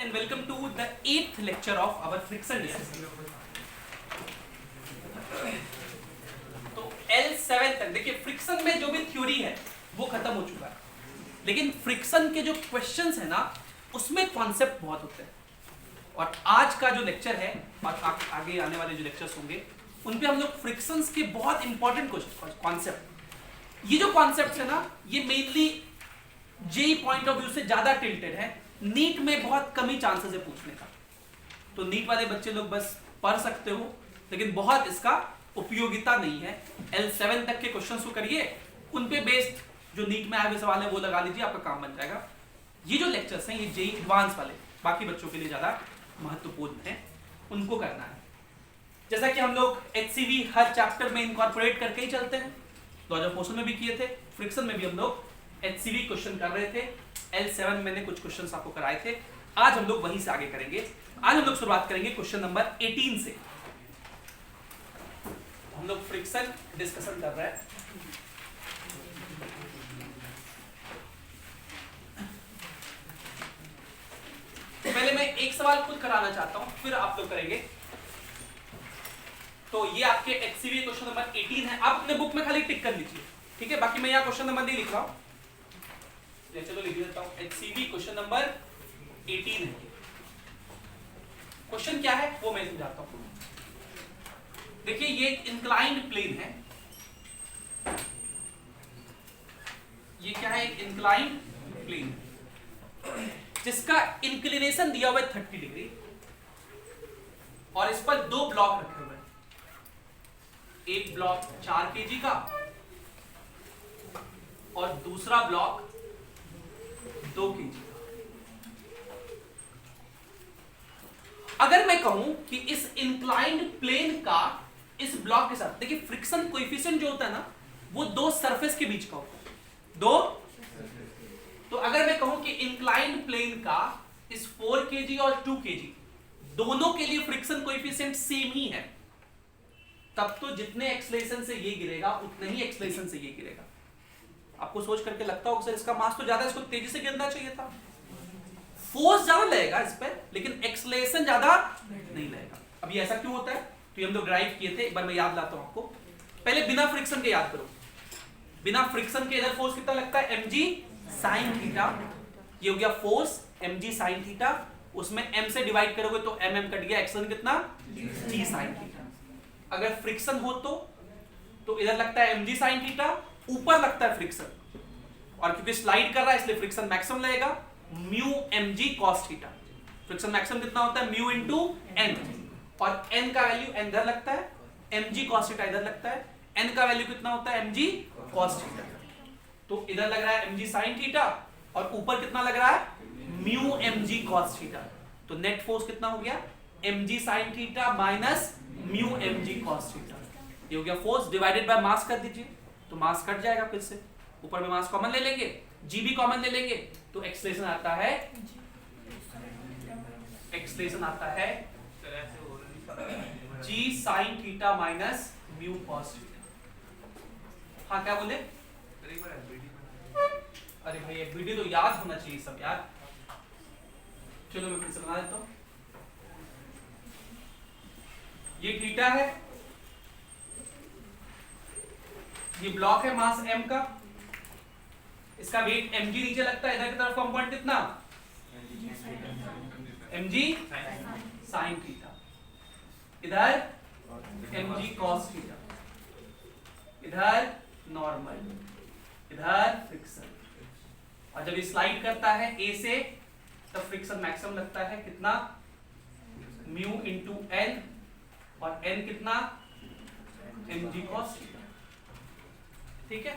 and welcome to the 8th lecture of our friction discussion. तो L7 तक देखिए friction में जो भी थ्योरी है वो खत्म हो चुका है, लेकिन फ्रिक्शन के जो क्वेश्चंस है ना उसमें कॉन्सेप्ट बहुत होते हैं। और आज का जो लेक्चर है और आगे आने वाले जो लेक्चर्स होंगे उन पे हम लोग फ्रिक्शंस के बहुत इंपॉर्टेंट कॉन्सेप्ट, ये जो कॉन्सेप्ट है ना ये mainly JEE point of view से ज्यादा टिल्टेड है, नीट में बहुत कम ही चांसेस है पूछने का। तो नीट वाले बच्चे लोग बस पढ़ सकते हो, लेकिन बहुत इसका उपयोगिता नहीं है। L7 तक के क्वेश्चंस को करिए, उन पे बेस्ड जो नीट में आए हुए सवाल है वो लगा लीजिए, आपका काम बन जाएगा। ये जो लेक्चर्स हैं ये जेई एडवांस वाले बाकी बच्चों के लिए ज्यादा महत्वपूर्ण है, उनको करना है। जैसा कि हम लोग HCV हर चैप्टर में इनकॉर्पोरेट करके ही चलते हैं, 2014 में भी किए थे, फ्रिक्शन में भी हम लोग HCV क्वेश्चन कर रहे थे, L7 मैंने कुछ क्वेश्चंस आपको कराए थे। आज हम लोग वहीं से आगे करेंगे। आज हम लोग शुरुआत करेंगे क्वेश्चन नंबर 18 से। हम लोग फ्रिक्शन डिस्कशन कर रहे हैं। तो पहले मैं एक सवाल खुद कराना चाहता हूं, फिर आप लोग करेंगे। तो ये आपके HCV क्वेश्चन नंबर 18 है। आप अपने बुक में खाली टिक कर लीजिए, ठीक है? बाकी मैं यहाँ क्वेश्चन नंबर नहीं लिख रहा हूं, चलो लिख देता हूं। HCV क्वेश्चन नंबर 18 है। क्वेश्चन क्या है वो मैं समझाता हूं। देखिए ये इंक्लाइंड प्लेन है, ये क्या है? एक इंक्लाइंड प्लेन जिसका इंक्लिनेशन दिया हुआ है 30 डिग्री और इस पर दो ब्लॉक रखे हुए हैं। एक ब्लॉक 4 kg का और दूसरा ब्लॉक 2 kg का। अगर मैं कहूं कि इस इंक्लाइंड प्लेन का इस ब्लॉक के साथ, देखिए फ्रिक्शन कोएफिशिएंट जो होता है ना वो दो सरफेस के बीच का होता है, दो। तो अगर मैं कहूं कि इंक्लाइंड प्लेन का इस 4 kg और 2 kg दोनों के लिए फ्रिक्शन कोएफिशिएंट सेम ही है, तब तो जितने एक्सेलरेशन से ये गिरेगा उतने ही एक्सेलरेशन से ये गिरेगा। आपको सोच करके लगता होगा सर इसका मास तो ज्यादा, इसको तेजी से गिरना चाहिए था। फोर्स ज्यादा लगेगा इस पर, लेकिन एक्सेलरेशन ज्यादा नहीं लगेगा। अब ये ऐसा क्यों होता है? तो ये हम लोग ड्राइव किए थे, एक बार मैं याद लाता हूं आपको। पहले बिना फ्रिक्शन के याद करो। बिना फ्रिक्शन के इधर फोर्स कितना लगता है? mg sin theta. ये हो गया फोर्स mg sin थीटा, उसमें m से डिवाइड करोगे तो mm कट गया, एक्सेलरेशन कितना? g sin theta. अगर फ्रिक्शन हो तो इधर लगता है mg sin थीटा, ऊपर लगता है फ्रिक्शन, और क्योंकि स्लाइड कर रहा है इसलिए फ्रिक्शन मैक्सिमम लगेगा, mu mg cos theta. Friction maximum कितना होता है? म्यू इनटू n, और n का वैल्यू n इधर लगता है, mg cos थीटा इधर लगता है, n का वैल्यू कितना होता है? mg cos theta. तो इधर लग रहा है mg sin थीटा और ऊपर कितना लग रहा है? Mu mg cos theta. तो नेट फोर्स कितना हो गया? mg sin theta minus mu mg cos theta. ये हो गया फोर्स डिवाइडेड बाय मास कर दीजिए, तो मास कट जाएगा फिर से, ऊपर में मास कॉमन ले लेंगे, g भी कॉमन ले लेंगे, तो एक्सेलरेशन आता है, एक्सेलरेशन आता है g sin theta minus mu cos theta. हाँ क्या बोले? अरे भाई एक वीडियो तो याद होना चाहिए सब यार। चलो मैं फिर से बना देता हूं। ये थीटा है, ये ब्लॉक है मास m का, इसका वेट mg नीचे लगता है, इधर की तरफ कंपोनेंट कितना? mg sin थीटा, इधर mg cos थीटा, इधर नॉर्मल, इधर फ्रिक्शन। और जब ये स्लाइड करता है A से तब फ्रिक्शन मैक्सिमम लगता है कितना? म्यू इंटू n, और n कितना? mg cos theta. ठीक है?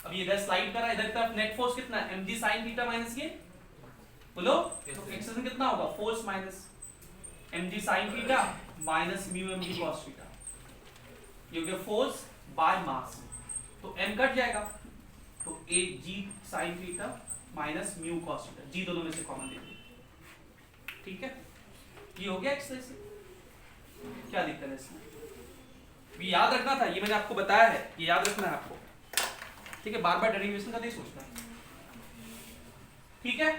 अब ये इधर स्लाइड कर रहा है, इधर तरफ नेट फोर्स कितना है? mg sin थीटा माइनस ये, बोलो तो एक्सेलरेशन कितना होगा? Force minus mg sin theta minus mu mg cos theta. ये हो गया फोर्स बाय मास, तो m कट जाएगा, तो a g sin theta minus mu cos theta, g दोनों में से कॉमन ले लीजिए। ठीक है? ये हो गया एक्सेलरेशन। क्या दिक्कत है इसमें? ये याद रखना था, ये मैंने आपको बताया है, ये याद रखना है आपको। ठीक है? बार बार डेरिवेशन का नहीं सोचना है। ठीक है?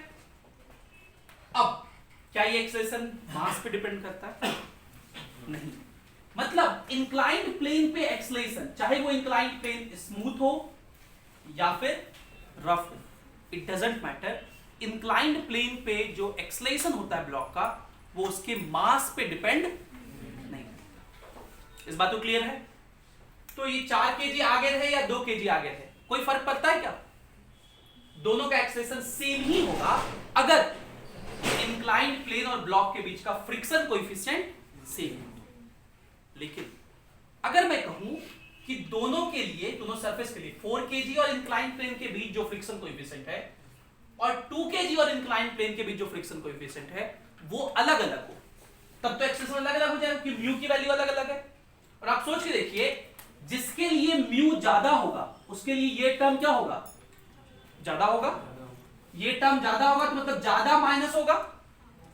अब क्या ये एक्सेलरेशन मास पे डिपेंड करता है? नहीं। मतलब इंक्लाइंड प्लेन पे एक्सेलरेशन, चाहे वो इंक्लाइंड प्लेन स्मूथ हो या फिर रफ हो, it doesn't matter, inclined plane पे जो एक्सेलरेशन होता है ब्लॉक का वो उसके मास पे डिपेंड नहीं। इस बात को क्लियर है? तो ये 4 kg आगे रहे या 2 kg आगे रहे, कोई फर्क पड़ता है क्या? दोनों का एक्सेलरेशन सेम ही होगा अगर इंक्लाइंड प्लेन और ब्लॉक के बीच का फ्रिक्शन कोएफिशिएंट सेम हो। लेकिन अगर मैं कहूं कि दोनों के लिए, दोनों सरफेस के लिए 4 kg और इंक्लाइंड प्लेन के बीच जो फ्रिक्शन कोएफिशिएंट है और 2 kg और इंक्लाइंड प्लेन के बीच जो फ्रिक्शन कोएफिशिएंट है वो अलग अलग हो, तब तो एक्सेलरेशन अलग अलग हो जाएगा क्योंकि म्यू की वैल्यू अलग अलग है। और आप सोच के देखिए, जिसके लिए म्यू ज्यादा होगा उसके लिए ये टर्म क्या होगा? ज्यादा होगा। ये टर्म ज्यादा होगा तो मतलब ज्यादा माइनस होगा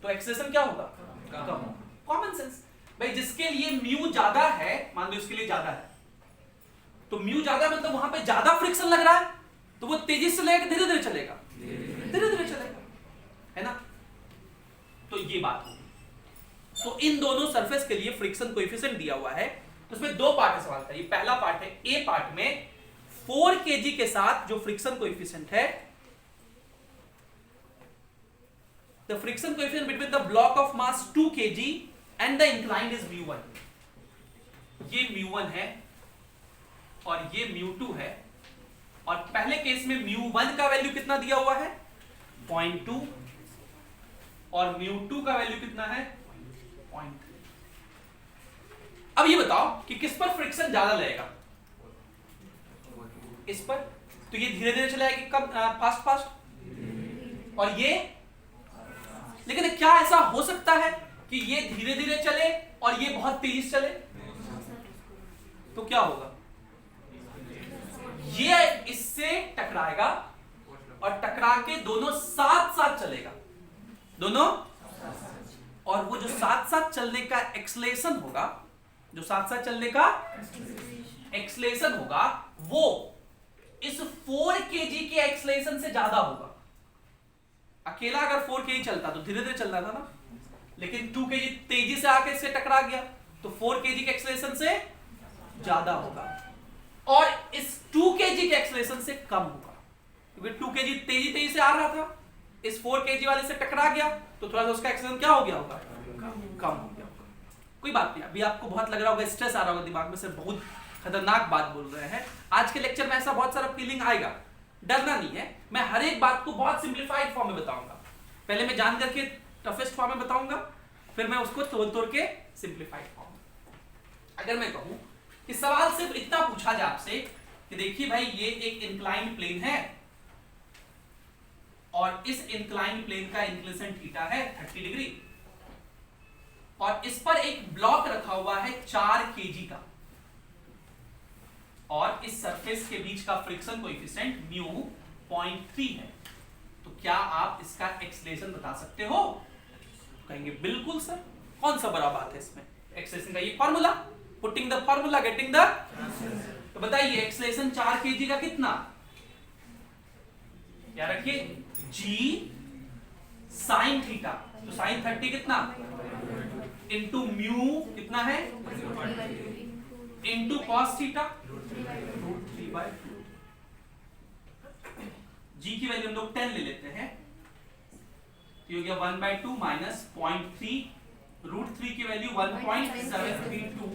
तो एक्सेलरेशन क्या होगा? कम होगा। कॉमन सेंस भाई, जिसके लिए म्यू ज्यादा है, मान लो इसके लिए ज्यादा है, तो म्यू ज्यादा मतलब वहां पे ज्यादा फ्रिक्शन लग रहा है तो वो तेजी से चलेगा कि धीरे धीरे चलेगा? धीरे धीरे चलेगा, है ना? तो ये बात होगी। तो इन दोनों सरफेस के लिए फ्रिक्शन कोएफिशिएंट दिया हुआ है, तो उसमें दो पार्ट है सवाल का। ये पहला पार्ट है, ए पार्ट में 4 kg के साथ जो फ्रिक्शन कोएफिशिएंट है, the friction coefficient between the block of mass 2 kg and the inclined is mu1। ये mu1 है और ये mu2 है, और पहले केस में mu1 का वैल्यू कितना दिया हुआ है? 0.2, और mu2 का वैल्यू कितना है? 0.3। अब ये बताओ कि किस पर फ्रिक्शन ज्यादा लगेगा? इस पर। तो ये धीरे धीरे चलेगा कि कब फास्ट फास्ट? और ये, लेकिन क्या ऐसा हो सकता है कि ये धीरे धीरे चले और ये बहुत तेजी से चले? तो क्या होगा? ये इससे टकराएगा और टकरा के दोनों साथ साथ चलेगा, दोनों, और वो जो साथ साथ चलने का एक्सेलरेशन होगा, जो साथ साथ चलने का एक्सेलरेशन होगा वो इस 4 kg के एक्सेलरेशन से ज्यादा होगा। अकेला अगर 4 kg चलता तो धीरे धीरे चलना था ना, लेकिन 2 kg तेजी से आके इससे टकरा गया तो 4 kg के एक्सेलरेशन से ज्यादा होगा, और इस 2 kg के एक्सेलरेशन से कम होगा, क्योंकि 2 kg तेजी तेजी से आ रहा था, इस 4 kg वाले से टकरा गया तो थोड़ा सा उसका एक्सेलरेशन क्या हो गया होगा? कम हो गया होगा। कोई बात नहीं, अभी आपको बहुत लग रहा होगा, स्ट्रेस आ रहा होगा दिमाग में, से बहुत खतरनाक बात बोल रहे हैं। आज के लेक्चर में ऐसा बहुत सारा फीलिंग आएगा, डरना नहीं है। मैं हर एक बात को बहुत सिंप्लीफाइड फॉर्म में बताऊंगा। पहले मैं जान करके टफेस्ट फॉर्म में बताऊंगा, फिर मैं उसको तोड़ तोड़ के सिंप्लीफाइड फॉर्म। अगर मैं कहूं कि सवाल सिर्फ इतना पूछा जाए आपसे कि देखिए भाई, ये एक इंक्लाइंड प्लेन है और इस इंक्लाइंड प्लेन का इंक्लिनेशन थीटा है 30 डिग्री, और इस पर एक ब्लॉक रखा हुआ है 4 kg का, और इस सरफेस के बीच का फ्रिक्शन कोएफिशिएंट म्यू 0.3 है, तो क्या आप इसका एक्सेलरेशन बता सकते हो? कहेंगे बिल्कुल सर, कौन सा बड़ा बात है इसमें, एक्सेलरेशन का ये formula, putting the formula getting the. तो बताइए एक्सेलरेशन 4 kg का कितना? क्या रखिए, g sin थीटा, तो sin 30 कितना इंटू म्यू कितना है इंटू cos थीटा √3/2। g की वैल्यू हम लोग 10 ले लेते हैं, तो ये हो गया 1/2 माइनस 0.3, √3 की वैल्यू 1.732/2।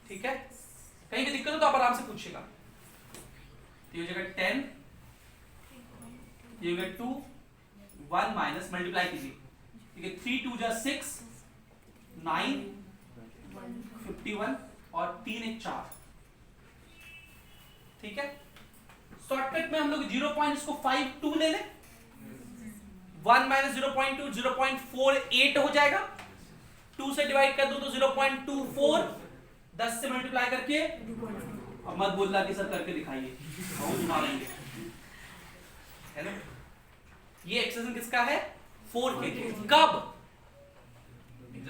ठीक है, कहीं भी दिक्कत हो तो आप आराम से पूछिएगा। तो ये हो जाएगा 10, ये हो गया 2, 1 माइनस मल्टीप्लाई कीजिए, ठीक है, 3 2 जा 6, 9 51 और 3 1 4। ठीक है, शॉर्टकट में हम लोग 0.52 ले लें, 1 माइनस 0.2 0.48 हो जाएगा, 2 से डिवाइड कर दो तो 0.24, 10 से मल्टीप्लाई करके, अब मत बोलना कि सर करके दिखाइए, है ना। ये एक्सेलरेशन किसका है? 4 kg। कब?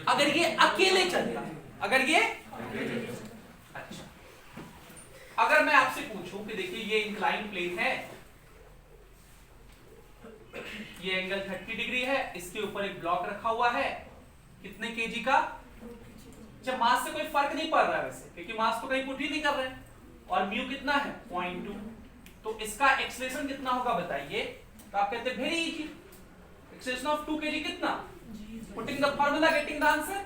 अगर ये अकेले चलता, अगर ये, अच्छा, अगर मैं आपसे पूछूं कि देखिए ये इंक्लाइन प्लेन है ये एंगल 30 डिग्री है, इसके ऊपर एक ब्लॉक रखा हुआ है कितने केजी का। जब मास से कोई फर्क नहीं पड़ रहा है वैसे, क्योंकि मास तो कहीं पुट ही नहीं कर रहे हैं, और म्यू कितना है 0.2, तो इसका एक्सेलरेशन कितना होगा बताइए। तो आप कहते हैं very easy, acceleration of 2 kg कितना, putting the formula getting the answer,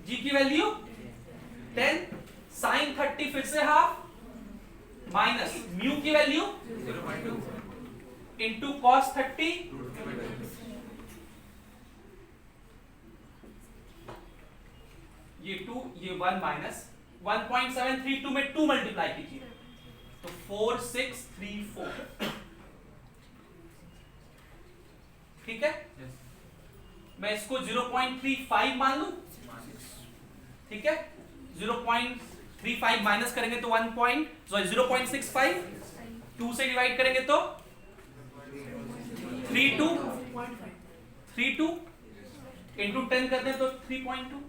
g की वैल्यू 10 sin 30 फिर से हाफ माइनस म्यू की वैल्यू 0.2 इंटू cos 30 ये 2 ये 1 माइनस 1.732 में 2 मल्टीप्लाई कीजिए तो 4634, ठीक है। मैं इसको 0.35 मान लूं, ठीक है। 0.35 माइनस करेंगे तो 0.65, 2 से डिवाइड करेंगे तो 32 इंटू 10 करते हैं तो 3.2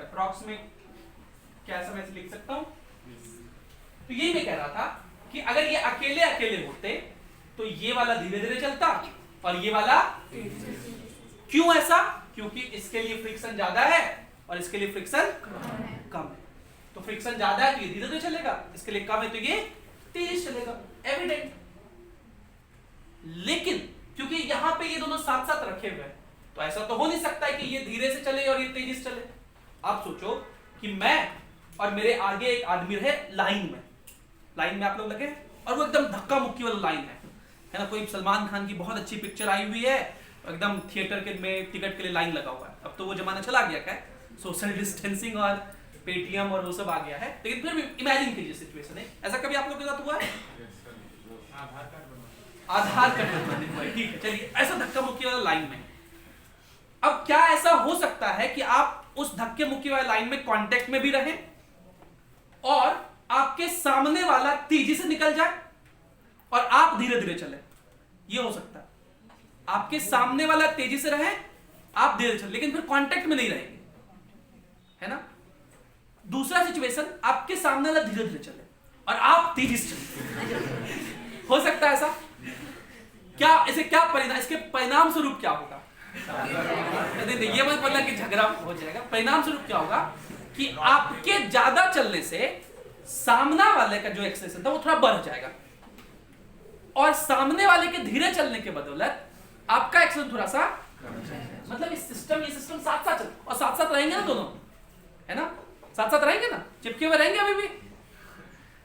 अप्रॉक्स में, क्या ऐसा मैं लिख सकता हूं। तो यही मैं कह रहा था कि अगर ये अकेले अकेले होते तो ये वाला धीरे धीरे चलता और ये वाला, क्यों ऐसा, क्योंकि इसके लिए फ्रिक्शन ज्यादा है और इसके लिए फ्रिक्शन कम है। तो फ्रिक्शन ज्यादा है तो ये धीरे धीरे चलेगा, इसके लिए कम है तो ये तेज चलेगा, एविडेंट। लेकिन क्योंकि यहां पे ये दोनों साथ साथ रखे हुए हैं तो ऐसा तो हो नहीं सकता है कि ये धीरे से चले और ये तेजी से चले। आप सोचो कि मैं और मेरे आगे एक आदमी रहे लाइन में आप लोग लगे और वो एकदम धक्का मुक्की वाला लाइन है ना। कोई सलमान खान की बहुत अच्छी पिक्चर आई हुई है, एकदम थिएटर के में टिकट के लिए लाइन लगा हुआ है। अब तो वो जमाना चला गया, क्या सोशल डिस्टेंसिंग और पेटीएम और वो सब आ गया है, लेकिन फिर भी इमेजिन कीजिए सिचुएशन है। ऐसा कभी आप लोग के साथ हुआ है? आधार कार्ड बनवाने हुआ है, ठीक है। चलिए, ऐसा धक्का मुक्की वाला लाइन में, अब क्या ऐसा हो सकता है कि आप उस धक्के मुक्की वाले लाइन में कांटेक्ट में भी रहें और आपके सामने वाला तेजी से निकल जाए और आप धीरे धीरे चले? ये हो सकता है, आपके सामने वाला तेजी से रहे, आप धीरे चले, लेकिन फिर कांटेक्ट में नहीं रहेंगे, है ना। दूसरा सिचुएशन, आपके सामने वाला धीरे धीरे चले और आप तेजी से चले। हो सकता है ऐसा? क्या इसे क्या परिणाम, इसके परिणाम स्वरूप क्या होगा? ये मत बोलना कि झगड़ा हो जाएगा। परिणाम स्वरूप क्या होगा कि आपके ज्यादा चलने से सामने वाले का जो एक्सेलरेशन था वो थोड़ा बढ़ जाएगा और सामने वाले के धीरे चलने के बदौलत आपका एक्सेलरेशन थोड़ा सा, मतलब ये सिस्टम साथ साथ चल और साथ साथ रहेंगे ना दोनों, है ना, साथ साथ रहेंगे ना, चिपके हुए रहेंगे अभी भी।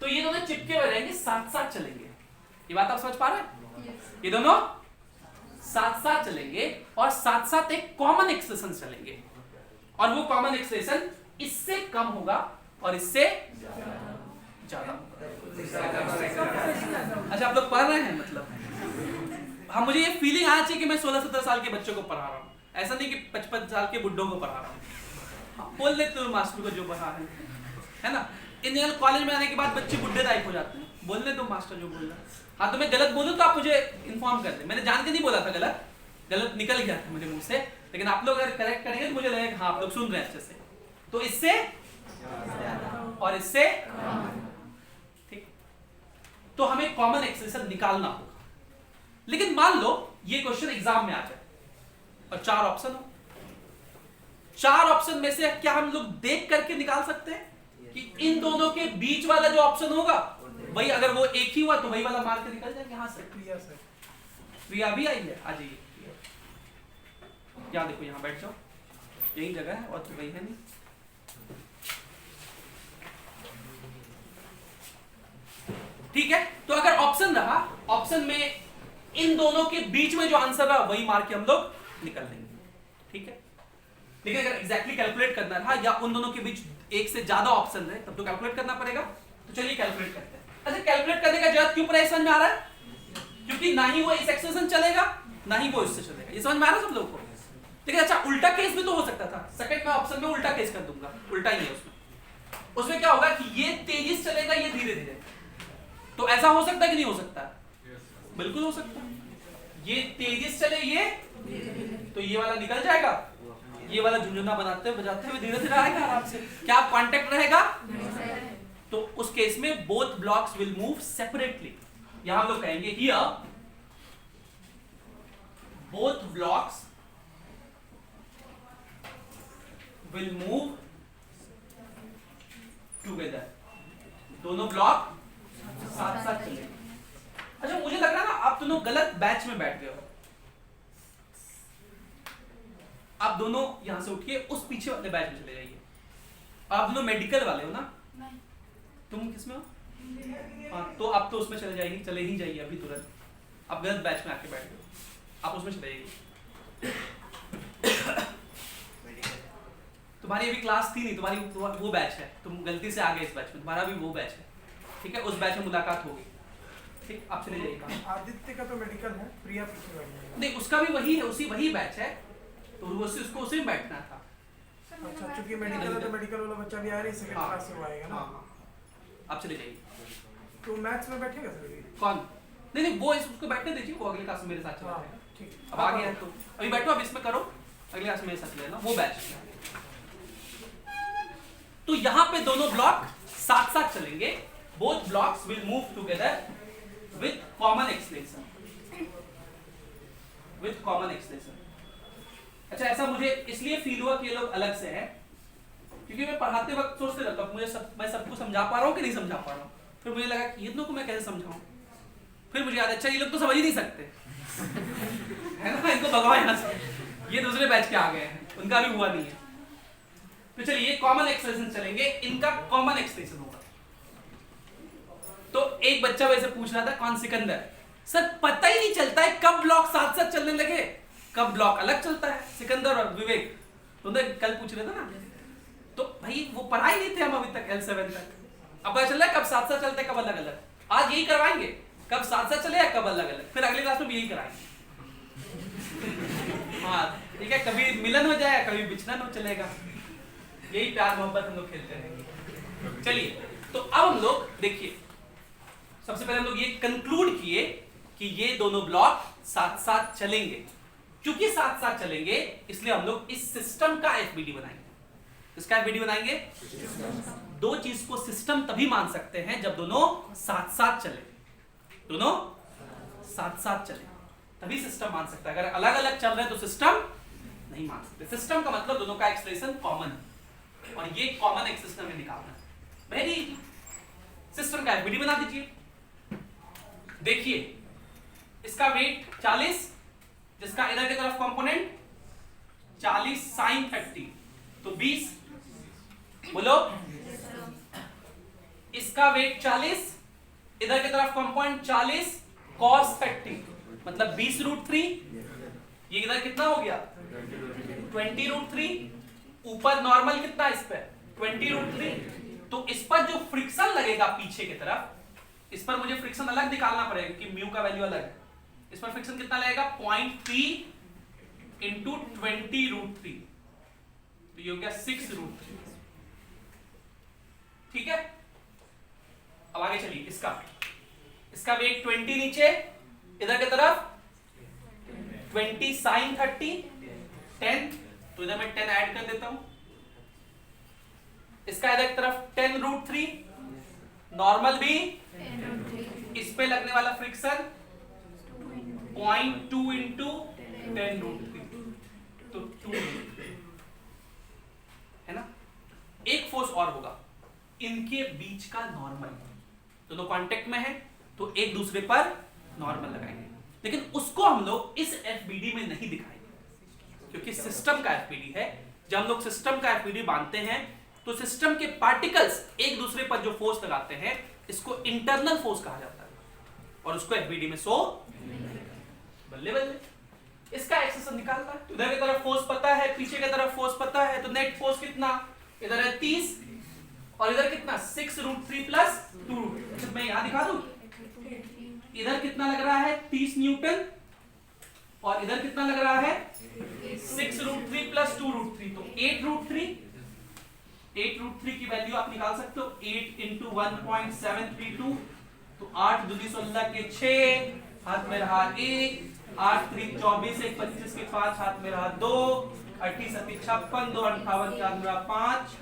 तो ये दोनों चिपके हुए रहेंगे, साथ साथ चलेंगे। ये बात आप समझ पा रहे हैं? ये दोनों साथ साथ चलेंगे और साथ साथ एक कॉमन एक्सेलरेशन चलेंगे और वो कॉमन एक्सेलरेशन इससे कम होगा और इससे ज्यादा। अच्छा, आप लोग पढ़ रहे हैं? मतलब हम, मुझे ये फीलिंग आना चाहिए कि मैं 16-17 साल के बच्चों को पढ़ा रहा हूँ, ऐसा नहीं कि 55 साल के बुड्ढों को पढ़ा रहा हूँ। बोल लेते हो मास्टर को जो पढ़ा है ना। इंजीनियर कॉलेज में आने के बाद बच्चे बुड्ढे टाइप हो जाते हैं। बोलने दो मास्टर जो बोल रहा है। हाँ, तो मैं गलत बोलूं तो आप मुझे इन्फॉर्म कर दें। मैंने जान के नहीं बोला था, गलत निकल गया था मुझे मुंह से, लेकिन आप लोग अगर करेक्ट करेंगे तो मुझे लगेगा हाँ आप लोग सुन रहे हैं अच्छे से। तो इससे और इससे, ठीक, तो हमें कॉमन एक्सेलरेशन निकालना होगा। लेकिन मान लो ये क्वेश्चन एग्जाम में आ जाए और 4 ऑप्शन हो, 4 ऑप्शन में से क्या हम लोग देख करके निकाल सकते हैं कि इन दोनों के बीच वाला जो ऑप्शन होगा वही, अगर वो एक ही हुआ तो वही वाला मार के निकल जाएंगे? हाँ सर, क्रिया भी आई है, आ जाइए। यहाँ देखो, यहाँ बैठ जाओ, यही जगह है और तो वही है नहीं। ठीक है, तो अगर ऑप्शन रहा, ऑप्शन में इन दोनों के बीच में जो आंसर रहा वही मार के हम लोग निकल लेंगे, ठीक है। लेकिन अगर एग्जैक्टली कैलकुलेट करना रहा या उन दोनों के बीच एक से ज्यादा ऑप्शन रहे तब तो कैलकुलेट करना पड़ेगा। तो चलिए कैलकुलेट करते हैं। अच्छा, कैलकुलेट करने का जरूरत क्यों पड़ा समझ में आ रहा है? क्योंकि ना ही वो इस एक्सेलरेशन चलेगा ना ही वो इससे चलेगा। ये समझ में आ रहा है सब लोग को? लेकिन अच्छा, उल्टा केस भी तो हो सकता था। सेकंड में ऑप्शन में उल्टा केस कर दूंगा, उल्टा ही है उसमें क्या होगा कि ये तेजी से चलेगा, ये धीरे धीरे। तो ऐसा हो सकता है कि नहीं हो सकता? बिल्कुल हो सकता है। ये तेजी से चले, ये तो ये वाला निकल जाएगा, ये वाला झुंझुना बनाते हुए बजाते हुए धीरे धीरे आएगा आराम से। क्या कांटेक्ट रहेगा? तो उस केस में both blocks will move separately. यहां हम लोग कहेंगे here blocks will move together. दोनों ब्लॉक साथ साथ चलेंगे. अच्छा मुझे लग रहा है ना आप दोनों गलत बैच में बैठ गए हो. आप दोनों यहां से उठिए उस पीछे वाले बैच में चले जाइए. आप दोनों मेडिकल वाले हो ना? नहीं. तुम किसमें हो? हाँ तो आप तो उसमें चले ही जाइए अभी तुरंत. आप गलत बैच में आके बैठ गए हो. आप उसमें चले जाइए. तुम्हारी अभी क्लास थी नहीं, तुम्हारी वो बैच है, तुम गलती से आ गए इस बैच में, तुम्हारा भी वो बैच है. ठीक है, उस बैच में मुलाकात होगी. ठीक, आप चले जाइए. आदित्य का तो मेडिकल है, प्रिया पीछे बैठी है. नहीं उसका भी वही है, वही बैच है, तो उसको उसी में बैठना था. अच्छा चूंकि मेडिकल है तो मेडिकल वाला बच्चा भी आ रही है, सेकंड क्लास से आएगा ना. आप चले जाइए. तो मैथ्स में बैठेगा सर? कौन? नहीं वो उसको बैठने दीजिए, वो अगले क्लास में मेरे साथ चला जाएगा. ठीक. अब आ गया तो अभी बैठो, अब इसमें करो, अगले क्लास में मेरे साथ लेना वो बैच. तो यहां पे दोनों ब्लॉक साथ साथ चलेंगे. Both blocks will move together with common extension. अच्छा ऐसा मुझे इसलिए फील हुआ कि ये लोग अलग से हैं, क्योंकि मैं पढ़ाते वक्त सोचते रहता हूँ मैं सबको समझा पा रहा हूँ कि नहीं समझा पा रहा हूँ. फिर मुझे लगा कि ये लोग को मैं कैसे समझाऊं. फिर मुझे याद अच्छा ये लोग तो समझ ही नहीं सकते है ना, इनको भगवान यहाँ से, ये दूसरे बैच के आ गए हैं, उनका भी हुआ नहीं है. तो चलिए कॉमन एक्सप्रेशन चलेंगे, इनका कॉमन एक्सप्रेशन होगा. तो एक बच्चा वैसे पूछ रहा था कौन सिकंदर, सर पता ही नहीं चलता है कब ब्लॉक साथ साथ चलने लगे, कब ब्लॉक अलग चलता है. सिकंदर और विवेक तुमने कल पूछ रहे थे ना, तो भाई वो पढ़ाई नहीं थे हम अभी तक L7 तक. अब पता चल रहा है कब साथ साथ चलते हैं कब अलग अलग. आज यही करवाएंगे, कब साथ साथ चले या कब अलग अलग. फिर अगले क्लास में भी यही कराएंगे. हाँ ठीक है, कभी मिलन हो जाए कभी बिछड़न हो चलेगा. यही प्यार मोहब्बत हम लोग खेलते रहेंगे. चलिए तो अब हम लोग देखिए, सबसे पहले हम लोग ये कंक्लूड किए कि ये दोनों ब्लॉक साथ साथ चलेंगे. क्योंकि साथ साथ चलेंगे इसलिए हम लोग इस सिस्टम का एफबीडी बनाएंगे. इसका एफबीडी बनाएंगे. दो चीज को सिस्टम तभी मान सकते हैं जब दोनों साथ साथ चले. दोनों साथ साथ चले तभी सिस्टम मान सकता है. अगर अलग अलग चल रहे हैं तो सिस्टम नहीं मान सकते. सिस्टम का मतलब दोनों का एक्सप्रेशन कॉमन, और ये कॉमन एक्सप्रेशन हमें निकालना है. Very easy. सिस्टम का एफबीडी बना दीजिए. देखिए इसका वेट 40, जिसका इधर की तरफ कंपोनेंट 40 sin 30 तो 20. बोलो. इसका वेट 40, इधर की तरफ कंपोनेंट 40 cos 30 मतलब 20√3. ये इधर कितना हो गया 20√3. ऊपर नॉर्मल कितना इस पे 20√3. तो इस पर जो फ्रिक्शन लगेगा पीछे की तरफ, इस पर मुझे फ्रिक्शन अलग निकालना पड़ेगा कि म्यू का वैल्यू अलग है. इस पर फ्रिक्शन कितना लगेगा 0.3 इंटू 20√3, तो ये हो गया 6√3. ठीक है, अब आगे चलिए. इसका वेट 20 नीचे, इधर की तरफ 20 sin 30 10, तो इधर मैं 10 ऐड कर देता हूं. इसका इधर की तरफ 10√3 नॉर्मल भी, इस पे लगने वाला फ्रिक्शन 0.2 इंटू 10√3 तो 2 है ना. एक फोर्स और होगा, इनके बीच का नॉर्मल. दोनों कांटेक्ट में है तो एक दूसरे पर नॉर्मल लगाएंगे, लेकिन उसको हम लोग इस एफबीडी में नहीं दिखाएंगे क्योंकि सिस्टम का एफबीडी है. जब हम लोग सिस्टम का एफबीडी बांधते हैं तो सिस्टम के पार्टिकल्स एक दूसरे पर जो फोर्स लगाते हैं इसको इंटरनल फोर्स कहा जाता है, और उसको एफबीडी में शो बल्ले बल्ले. इसका एक्सप्रेशन निकालना है. इधर की तरफ फोर्स पता है, पीछे की तरफ फोर्स पता है, तो नेट फोर्स कितना, इधर है 30 और इधर कितना 6√3 प्लस 2. अच्छा मैं यहां दिखा दूं, इधर कितना लग रहा है 30 न्यूटन और इधर कितना लग रहा है 6√3 प्लस 2√3 तो 8√3. 8√3 की वैल्यू आप निकाल सकते हो. 8 इंटू 1.732 तो 8 दूनी 16 के 6, हाथ में रहा 1, 8 3 24, 1 25 के 5, हाथ में रहा 2, 38 37 56, 2 58 4 मेरा 5.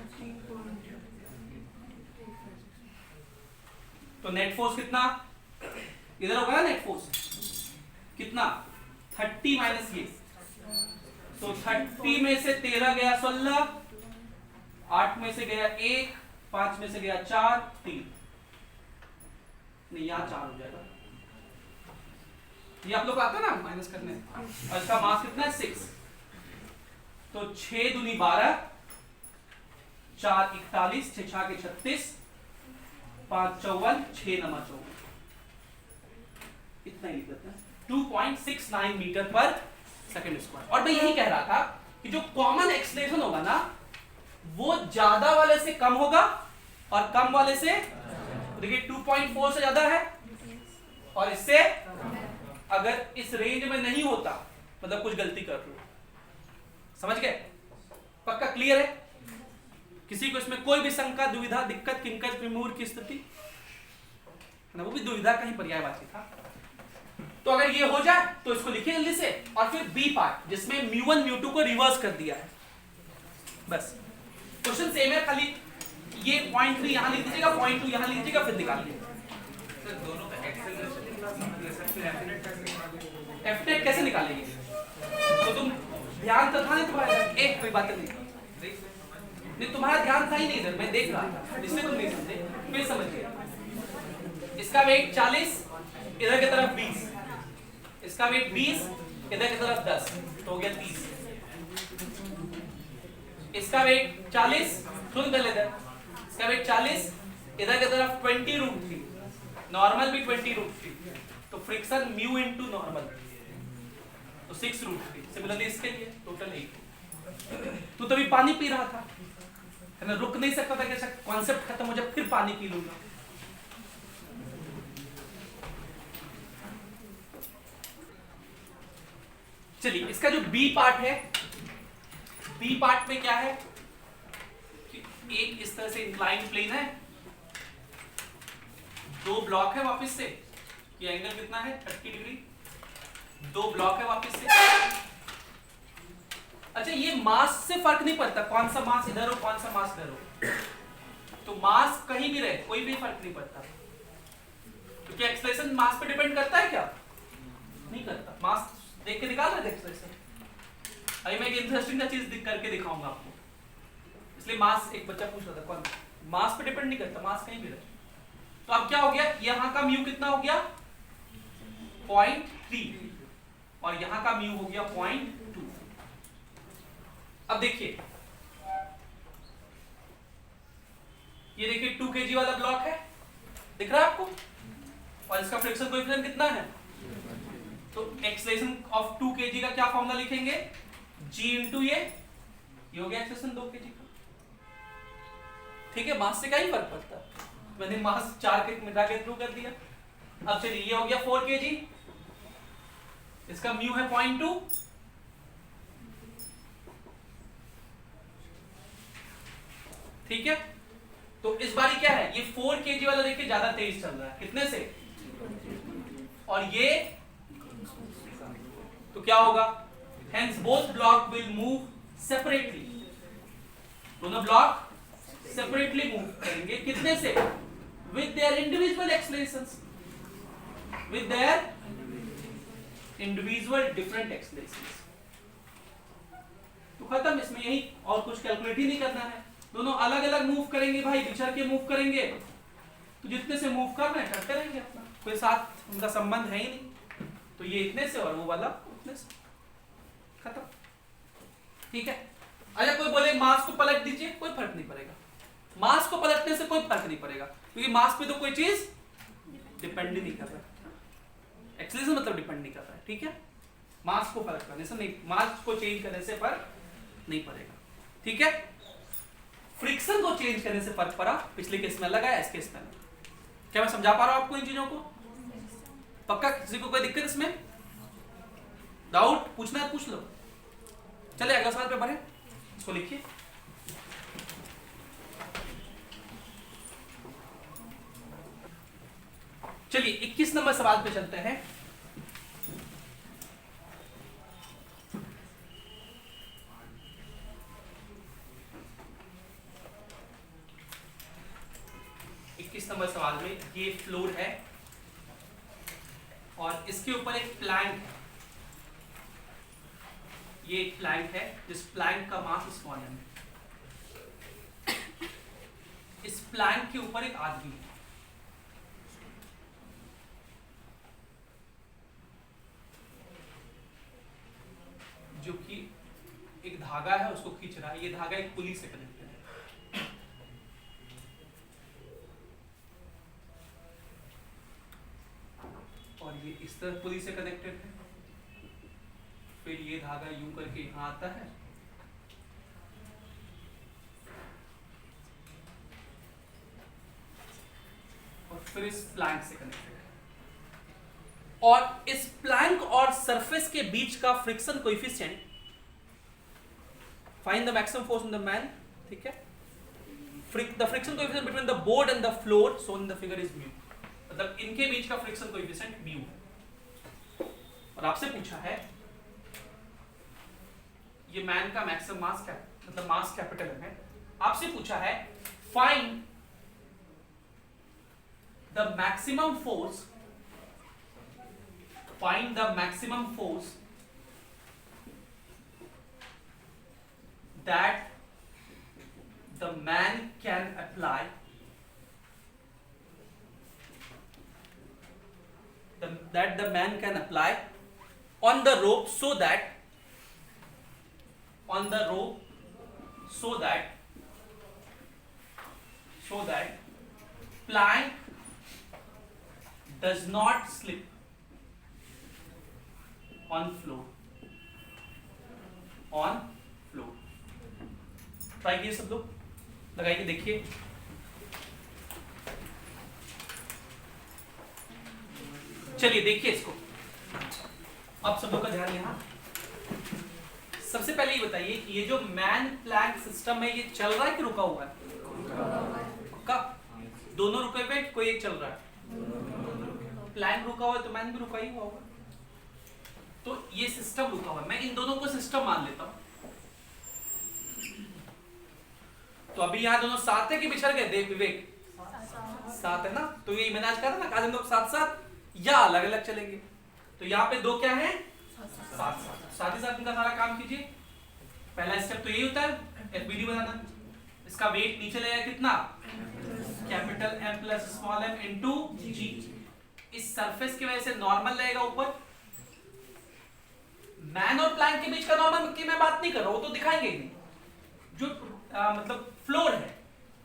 तो नेट फोर्स कितना इधर होगा ना, नेट फोर्स कितना 30 माइनस ये तो 30 में से 13 गया 16, 8 में से गया 1, 5 में से गया 4, 3, नहीं यहाँ 4 हो जाएगा, ये आप लोग आता है ना माइनस करने, और इसका मास कितना है 6, तो 6 दूनी 12, 4 41, 6 6 के 36, 5 54, 6 9 54, इतना ही लिख देते हैं, 2.69 मीटर पर सेकंड स्क्वायर। और मैं यही कह रहा था कि जो कॉमन एक्सलेशन होगा ना वो ज्यादा वाले से कम होगा और कम वाले से, देखिए 2.4 से ज्यादा है और इससे अगर इस रेंज में नहीं होता मतलब कुछ गलती कर रहे हो, समझ गए? पक्का क्लियर है? किसी को इसमें कोई भी शंका, दुविधा, दिक्कत, किंकज विमूढ़ की स्थिति ना, वो भी दुविधा का ही पर्यायवाची था। तो अगर ये हो जाए तो इसको लिखिए जल्दी से, और फिर बी पार्ट जिसमें μ1 μ2 को रिवर्स कर दिया है, बस क्वेश्चन सेम है, खाली ये 0.3 यहां लिख दीजिएगा, 0.2 यहां लिख दीजिएगा, फिर निकाल लीजिए। सर दोनों का एफनेट कैसे निकालेंगे? तो तुम ध्यान तो था नहीं तुम्हारा, एक कोई बात नहीं, तुम्हारा ध्यान था ही नहीं इधर, मैं देख रहा था, इसलिए तुम नहीं समझे, फिर समझिए। इसका वेट 40, इधर की तरफ 20, इसका वेट 20, इधर की तरफ 10, तो हो गया 30। इसका वेट 40, सुन कर लेते, इसका वेट 40, इधर की तरफ 20√3, नॉर्मल भी 20√3, तो फ्रिक्शन म्यू इनटू नॉर्मल, तो 6√3। सिमिलरली इसके लिए टोटल 8। तू तभी पानी पी रहा था, है ना, रुक नहीं सकता था कि कॉन्सेप्ट खत्म हो जाए फिर पानी पी लूंगा। चलिए इसका जो बी पार्ट है, बी पार्ट में क्या है कि एक इस तरह से इंक्लाइन प्लेन है, दो ब्लॉक है वापस से, ये एंगल कितना है 30 डिग्री, दो ब्लॉक है वापस से। अच्छा ये मास से फर्क नहीं पड़ता कौन सा मास इधर हो कौन सा मास इधर हो, तो मास कहीं भी रहे कोई भी फर्क नहीं पड़ता, क्योंकि एक्सलेशन मास पे डिपेंड करता है क्या? नहीं करता। मास देख के निकाल रहे थे एक्सलेशन, अभी मैं एक इंटरेस्टिंग सा चीज करके दिखाऊंगा आपको, इसलिए मास, एक बच्चा पूछ रहा था कौन मास पे डिपेंड नहीं करता, मास कहीं भी रहे। तो अब क्या हो गया, यहां का म्यू कितना हो गया 0.3 और यहां का म्यू हो गया 0.2। अब देखिए ये देखिए 2 kg वाला ब्लॉक है, दिख रहा है आपको, और इसका फ्रिक्शन कोएफिशिएंट कितना है, तो एक्सलेशन ऑफ 2 kg का क्या फॉर्मूला लिखेंगे, g इंटू ये हो गया एक्सलेशन 2 kg का, ठीक है। मास से क्या ही फर्क पड़ता है, मैंने मास 4 के मिटा के थ्रू कर दिया। अब चलिए ये हो गया 4 kg, इसका म्यू है 0.2, ठीक है। तो इस बारी क्या है, ये 4 kg वाला देखिए ज्यादा तेज चल रहा है, कितने से, और ये तो क्या होगा, hence both block will move separately, दोनों ब्लॉक सेपरेटली मूव करेंगे, कितने से, with their individual accelerations, with their individual different accelerations। तो खत्म, इसमें यही और कुछ कैलकुलेट ही नहीं करना है, दोनों अलग अलग मूव करेंगे भाई, बिछड़ के मूव करेंगे, तो जितने से मूव कर रहे हैं करते रहेंगे अपना, कोई साथ उनका संबंध है ही नहीं, तो ये इतने से और वो वाला उतने से, खत्म, ठीक है। अच्छा कोई बोले मास को पलट दीजिए, कोई फर्क नहीं पड़ेगा, मास को पलटने से कोई फर्क नहीं पड़ेगा, क्योंकि मास पे तो कोई चीज डिपेंड नहीं कर रहा, एक्सेलरेशन मतलब डिपेंड नहीं कर रहा है, ठीक है। मास को फर्क करने से नहीं, मास को चेंज करने से फर्क नहीं पड़ेगा, ठीक है। फ्रिक्शन को चेंज करने से फर्क पड़ा, पिछले केस में लगा है, इस केस में लगा। क्या मैं समझा पा रहा हूं आपको इन चीजों को? पक्का? किसी को कोई दिक्कत इसमें, डाउट पूछना है पूछ लो। चले अगला सवाल पे बढ़े, इसको लिखिए। चलिए 21 नंबर सवाल पे चलते हैं। नंबर सवाल में ये फ्लोर है और इसके ऊपर एक प्लैंक है, ये एक प्लैंक है, जिस प्लैंक का मास स्मॉल m है। इस प्लैंक के ऊपर एक आदमी है, जो कि एक धागा है उसको खींच रहा है। ये धागा एक पुली से कनेक्टेड है। और ये इस तरह पुली से कनेक्टेड है। फिर ये धागा यूं करके यहां आता है, और फिर इस प्लैंक से कनेक्टेड है। और इस प्लैंक और सरफेस के बीच का friction coefficient, find the maximum force on the man, ठीक है। The friction coefficient between the board and the floor shown in the figure is mu, मतलब इनके बीच का फ्रिक्शन कोएफिशिएंट म्यू है। और आपसे पूछा है ये मैन का मैक्सिमम मास क्या, मतलब मास कैपिटल M है। आपसे पूछा है find the maximum force, find the maximum force that the man can apply, that the man can apply on the rope so that plank does not slip on floor. Try कीजिए सब लोग, लगाइए, देखिए। चलिए देखिए इसको, अब सब लोग का ध्यान यहाँ। सबसे पहले ये बताइए कि ये जो मैन प्लैंक सिस्टम है, ये चल रहा है कि रुका हुआ है? पक्का? दोनों रुके हुए, कोई एक चल रहा है? प्लैंक रुका हुआ है तो मैन भी रुका ही हुआ होगा। तो ये सिस्टम रुका हुआ है, मैं इन दोनों को सिस्टम मान लेता हूं। तो अभी यहाँ दोनों साथ है कि बिछड़ गए? देव विवेक साथ है ना, तो ये मैंने आज कहा ना, आज हम लोग साथ साथ या अलग अलग चलेंगे। तो यहाँ पे दो क्या है? साथ ही साथ इनका सारा काम कीजिए। पहला स्टेप तो यही होता है, एफबीडी बनाना। इसका वेट नीचे लगेगा कितना? Capital M plus small m into g. इस सरफेस की वजह से नॉर्मल लगेगा ऊपर। मैन और प्लैंक के बीच का नॉर्मल की मैं बात नहीं कर रहा हूं, तो दिखाएंगे ही नहीं। जो मतलब फ्लोर है,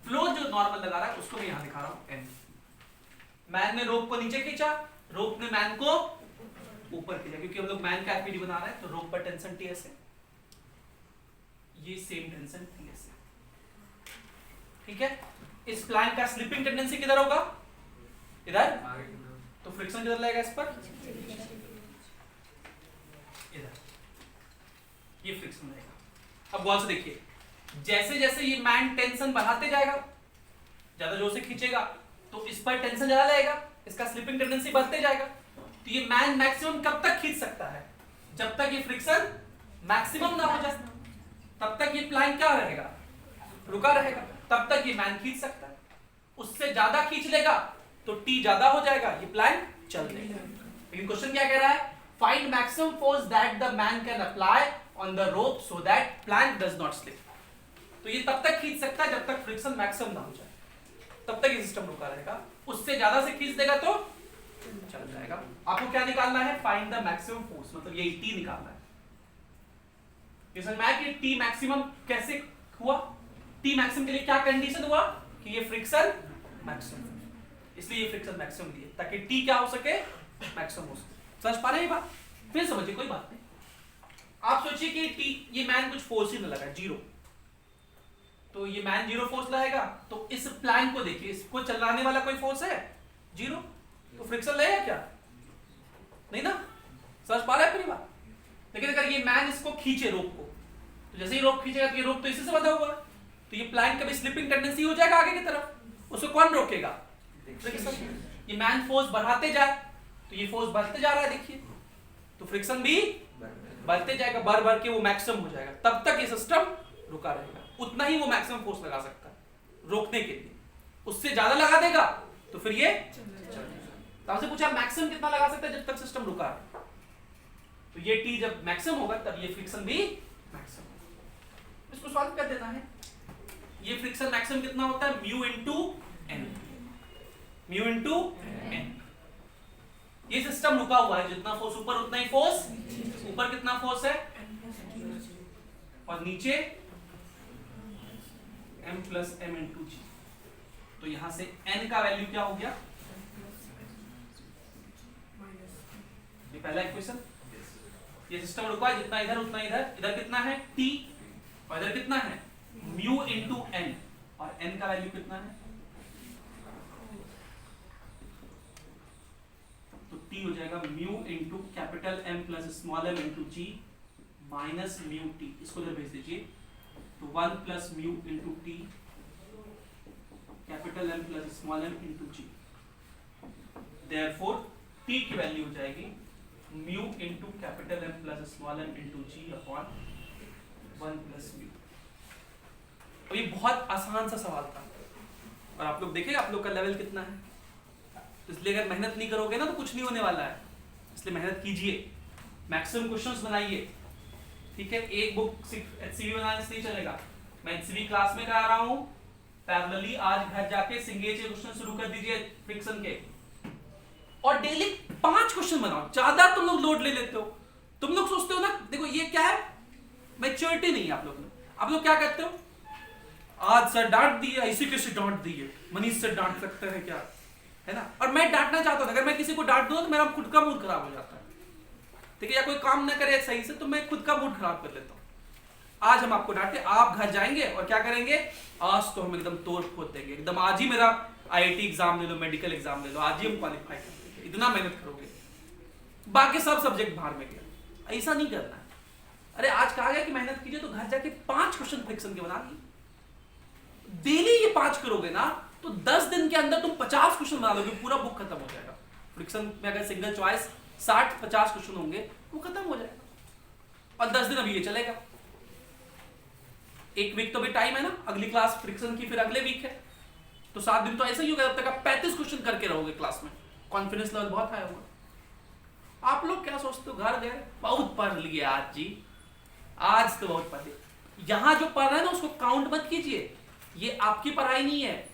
फ्लोर जो नॉर्मल लगा रहा है उसको मैं यहां दिखा रहा हूं n। मैन ने रोप को नीचे खींचा, रोप ने मैन को ऊपर खींचा, क्योंकि हम लोग मैन का एफबीडी बना रहे हैं, तो रोप पर टेंशन टीएस है, ये सेम टेंशन टीएस है, ठीक है। इस प्लैंक का स्लिपिंग टेंडेंसी किधर होगा? इधर। तो फ्रिक्शन किधर लगेगा इस पर? इधर, ये फ्रिक्शन रहेगा। अब गौर से देखिए, जैसे जैसे ये मैन टेंशन बढ़ाते जाएगा, ज्यादा जोर से खींचेगा तो इस पर टेंशन ज्यादा लगेगा, इसका स्लिपिंग टेंडेंसी बढ़ते जाएगा। तो ये मैन मैक्सिमम कब तक खींच सकता है? जब तक ये फ्रिक्शन मैक्सिमम ना हो जाए, तब तक ये प्लैंक क्या रहेगा? रुका रहेगा, तब तक ये मैन खींच सकता है। उससे ज्यादा खींच लेगा तो टी ज्यादा हो जाएगा, ये प्लैंक चल देगा। लेकिन क्वेश्चन क्या कह रहा है? Find maximum force that the man can apply on the rope so that plank does not slip. तो ये तब तक खींच सकता है जब तक फ्रिक्शन मैक्सिमम ना हो जाए, तब तक ये सिस्टम रुका रहेगा। उससे ज्यादा से खींच देगा तो चल जाएगा। आपको क्या निकालना है? फाइंड द मैक्सिमम फोर्स, मतलब यही टी निकालना है। ये समझ में आया कि टी मैक्सिमम कैसे हुआ? टी मैक्सिमम के लिए क्या कंडीशन हुआ कि ये फ्रिक्शन मैक्सिमम, इसलिए ये फ्रिक्शन मैक्सिमम दिए ताकि टी क्या हो सके? मैक्सिमम हो सके। समझ पा रहे हैं ये बात? फिर समझिए, कोई बात नहीं। आप सोचिए कि टी, ये मैन कुछ फोर्स ही न लगा, जीरो, तो ये मैन जीरो फोर्स लगाएगा, तो इस प्लैंक को देखिए, इसको चलाने वाला कोई फोर्स है? जीरो, तो फ्रिक्शन लगेगा क्या? नहीं ना। समझ पा रहे हैं अपनी बात? लेकिन अगर ये मैन इसको खींचे रोप को, तो जैसे ही रोप खींचेगा तो ये रोप तो इसी से बंधा हुआ है, तो ये प्लैंक कभी स्लिपिंग टेंडेंसी हो जाएगा आगे की तरफ, उसको कौन रोकेगा? ये मैन फोर्स बढ़ाते जाए तो ये फोर्स बढ़ते जा रहा है, देखिए, तो फ्रिक्शन भी बढ़ते जाएगा, बढ़ बढ़ के वो मैक्सिमम हो जाएगा। तब तक ये सिस्टम रुका रहेगा, उतना ही वो मैक्सिमम फोर्स लगा सकता है रोकने के लिए। उससे ज्यादा लगा देगा तो फिर ये तो आपसे पूछा मैक्सिमम कितना लगा सकता है जब तक सिस्टम रुका है? तो ये T जब मैक्सिमम होगा तब ये फ्रिक्शन भी मैक्सिमम होगा। इसको सॉल्व कर देना है। ये फ्रिक्शन मैक्सिमम कितना होता है? Mu into N, mu into N. ये सिस्टम रुका हुआ है, जितना फोर्स ऊपर उतना ही फोर्स, ऊपर कितना फोर्स है और नीचे m प्लस एम इंटू जी। तो यहां से n का वैल्यू क्या हो गया? ये पहला इक्वेशन। ये सिस्टम रुका है, जितना इधर उतना इधर, इधर कितना है t और इधर कितना है म्यू इंटू एन, और n का वैल्यू कितना है? तो t हो जाएगा mu into capital M plus small m into g minus mu t। इसको इधर भेज दीजिए, तो 1 plus mu into T capital M plus small m into g. Therefore t की वैल्यू हो जाएगी mu into capital M plus small m into g upon 1 plus mu. तो ये बहुत आसान सा सवाल था, और आप लोग देखें आप लोग का लेवल कितना है। इसलिए अगर मेहनत नहीं करोगे ना तो कुछ नहीं होने वाला है, इसलिए मेहनत कीजिए, मैक्सिमम क्वेश्चंस बनाइए, ठीक है। एक बुक सिर्फ एचसीवी बनाने से नहीं चलेगा। मैं एचसीवी क्लास में करा रहा हूँ, पैरेलली आज घर जाके सिंगेज के क्वेश्चन शुरू कर दीजिए फ्रिक्शन के, और डेली 5 क्वेश्चन बनाओ। ज्यादा तुम लोग लोड ले लेते हो। तुम लोग सोचते हो ना, देखो ये क्या है, मैच्योरिटी नहीं है आप लोग में। आप लोग क्या कहते हो, आज सर डांट दिए, इसी कैसे डांट दिए, मनीष सर डांट सकते हैं क्या, है ना। और मैं डांटना चाहता हूं, अगर मैं किसी को डांट दूं तो मेरा खुद का मूड खराब हो जाता है, ठीक है, या कोई काम ना करे सही से तो मैं खुद का मूड खराब कर लेता हूं। आज हम आपको डांटे, आप घर जाएंगे और क्या करेंगे, आज तो हम एकदम तोड़ फोड़ देंगे, एकदम आज ही मेरा आईआईटी एग्जाम ले लो, मेडिकल एग्जाम ले लो, आज ही हम क्वालिफाई कर देंगे, इतना मेहनत करोगे, बाकी सब सब्जेक्ट बाहर में गया। ऐसा नहीं करना है। अरे आज कहा गया कि मेहनत कीजिए, तो घर जाके 5 क्वेश्चन फ्रिक्शन के बना दिए। डेली ये 5 करोगे ना तो 10 दिन के अंदर तुम 50 क्वेश्चन बना लोगे, पूरा बुक खत्म हो जाएगा। फ्रिक्शन में अगर सिंगल चॉइस 60-50 क्वेश्चन होंगे वो खत्म हो जाएगा, और 10 दिन अभी ये चलेगा। एक वीक तो भी टाइम है ना, अगली क्लास फ्रिक्शन की फिर अगले वीक है, तो 7 दिन तो ऐसा ही होगा जब तक आप 35 क्वेश्चन करके रहोगे क्लास में। कॉन्फिडेंस लेवल बहुत हाई होगा। आप लोग क्या सोचते हो, घर गए बहुत पढ़ लिए आज जी, आज तो बहुत पढ़े। यहां जो पढ़ रहे हैं ना उसको काउंट मत कीजिए, ये आपकी पढ़ाई नहीं है,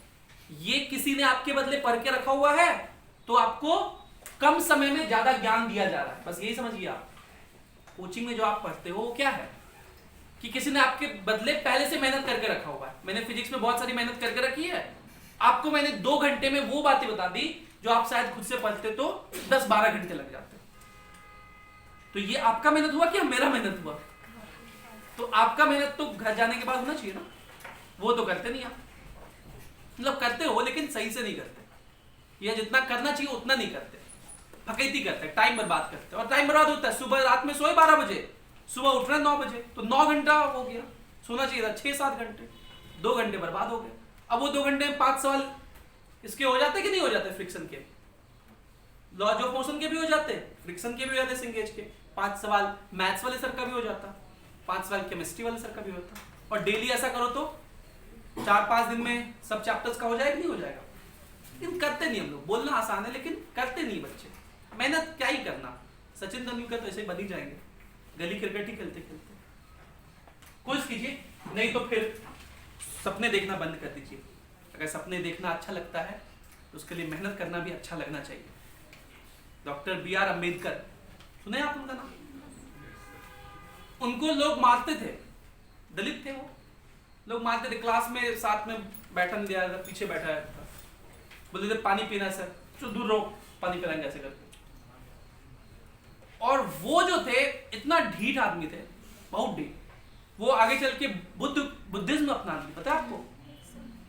ये किसी ने आपके बदले पढ़ के रखा हुआ है, तो आपको कम समय में ज्यादा ज्ञान दिया जा रहा है, बस यही समझिए आप। कोचिंग में जो आप पढ़ते हो वो क्या है कि किसी ने आपके बदले पहले से मेहनत करके रखा हुआ है। मैंने फिजिक्स में बहुत सारी मेहनत करके रखी है, आपको मैंने 2 घंटे में वो बातें बता दी जो आप शायद खुद से पढ़ते तो 10-12 घंटे लग जाते। तो ये आपका मेहनत हुआ कि मेरा मेहनत हुआ? तो आपका मेहनत तो घर जाने के बाद होना चाहिए ना, वो तो करते नहीं आप, मतलब करते हो लेकिन सही से नहीं करते, या जितना करना चाहिए उतना नहीं करते, फकैती करते, टाइम बर्बाद करते। और टाइम बर्बाद होता है, सुबह रात में सोए 12 बजे, सुबह उठ रहे 9 बजे, तो 9 घंटा हो गया, सोना चाहिए था 6-7 घंटे, 2 घंटे बर्बाद हो गए। अब वो 2 घंटे में 5 सवाल इसके हो जाते कि नहीं हो जाते, फ्रिक्शन के, लॉज ऑफ मोशन के भी हो जाते, फ्रिक्शन के भी हो जाते, सिंगेज के 5 सवाल, मैथ्स वाले सर का भी हो जाता, 5 सवाल केमिस्ट्री वाले सर का भी होता। और डेली ऐसा करो तो 4-5 दिन में सब चैप्टर्स का हो जाएगा, नहीं हो जाएगा। लेकिन करते नहीं हम लोग, बोलना आसान है लेकिन करते नहीं बच्चे। मेहनत क्या ही करना, सचिन तेंदुलकर तो ऐसे ही बन ही जाएंगे, गली क्रिकेट ही खेलते खेलते। कोशिश कीजिए, नहीं तो फिर सपने देखना बंद कर दीजिए। अगर सपने देखना अच्छा लगता है तो उसके लिए मेहनत करना भी अच्छा लगना चाहिए। Doctor B.R. अम्बेडकर, सुने आप उनका नाम? उनको लोग मारते थे, दलित थे वो, लोग मारते थे, क्लास में साथ में बैठा नहीं दिया, पीछे बैठा था, बोलते थे पानी पीना सर, चलो दूर रहो, पानी पिलाएंगे ऐसे करके। और वो जो थे इतना ढीठ आदमी थे, बहुत ढीठ, वो आगे चल के बुद्धिज्म अपना लिए, पता है आपको,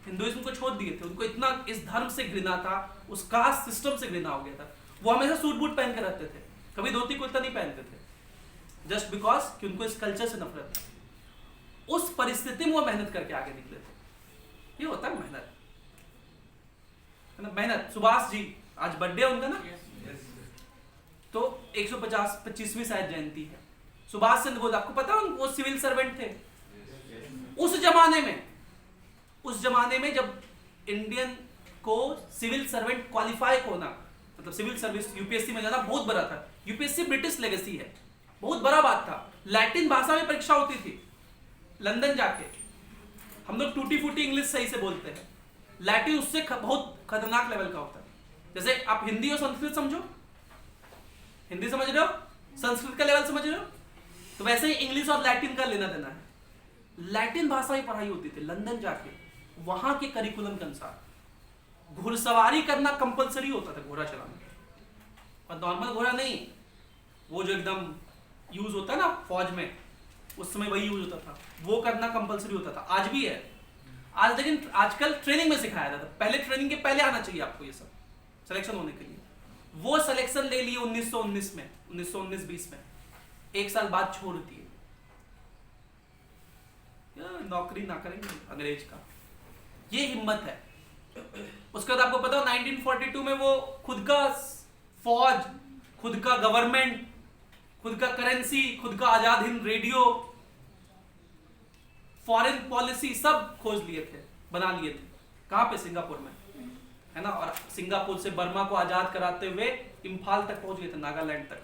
हिंदुइज्म को छोड़ दिए थे। उनको इतना इस धर्म से घृणा था, उस कास्ट सिस्टम से घृणा हो गया था। वो हमेशा सूट बूट पहन के रहते थे, कभी धोती कुर्ता नहीं पहनते थे, जस्ट बिकॉज कि उनको इस कल्चर से नफरत था। उस परिस्थिति में वो मेहनत करके आगे निकले थे। ये होता है मेहनत, है ना, मेहनत। सुभाष जी, आज बर्थडे है उनका ना, तो 125वीं शायद जयंती है। सुभाष चंद्र बोस, आपको पता है वो सिविल सर्वेंट थे। उस जमाने में जब इंडियन को सिविल सर्वेंट क्वालिफाई होना, मतलब सिविल सर्विस यूपीएससी में जाना बहुत बड़ा था। यूपीएससी ब्रिटिश लेगेसी है, बहुत बड़ा बात था। लैटिन भाषा में परीक्षा होती थी लंदन जाके। हम लोग टूटी फूटी इंग्लिश सही से बोलते हैं, लैटिन उससे बहुत खतरनाक लेवल का होता है। जैसे आप हिंदी और संस्कृत समझो, हिंदी समझ रहे हो, संस्कृत का लेवल समझ रहे हो, तो वैसे ही इंग्लिश और लैटिन का लेना देना है। लैटिन भाषा में पढ़ाई होती थी लंदन जाके, वहां के करिकुलम के अनुसार। घुड़सवारी करना कंपलसरी होता था, घोड़ा चलाना, और नॉर्मल घोड़ा नहीं, वो जो एकदम यूज होता है ना फौज में, उस समय वही यूज होता था, वो करना कंपलसरी होता था। आज भी है, आज लेकिन आजकल ट्रेनिंग में सिखाया जाता है। पहले ट्रेनिंग के पहले आना चाहिए आपको ये सब सिलेक्शन होने के लिए। वो सिलेक्शन ले लिए 1919 में, 1919-20 में, एक साल बाद छोड़ दिए, नौकरी ना करेंगे अंग्रेज का, ये हिम्मत है। उसके बाद आपको पता हो 1942 में वो खुद का फौज, खुद का गवर्नमेंट, खुद का करेंसी, खुद का Azad Hind radio, foreign policy सब खोज लिए थे, बना लिए थे। कहां पे? सिंगापुर में, है ना। और सिंगापुर से बर्मा को आजाद कराते हुए इम्फाल तक पहुंच गए थे, नागालैंड तक।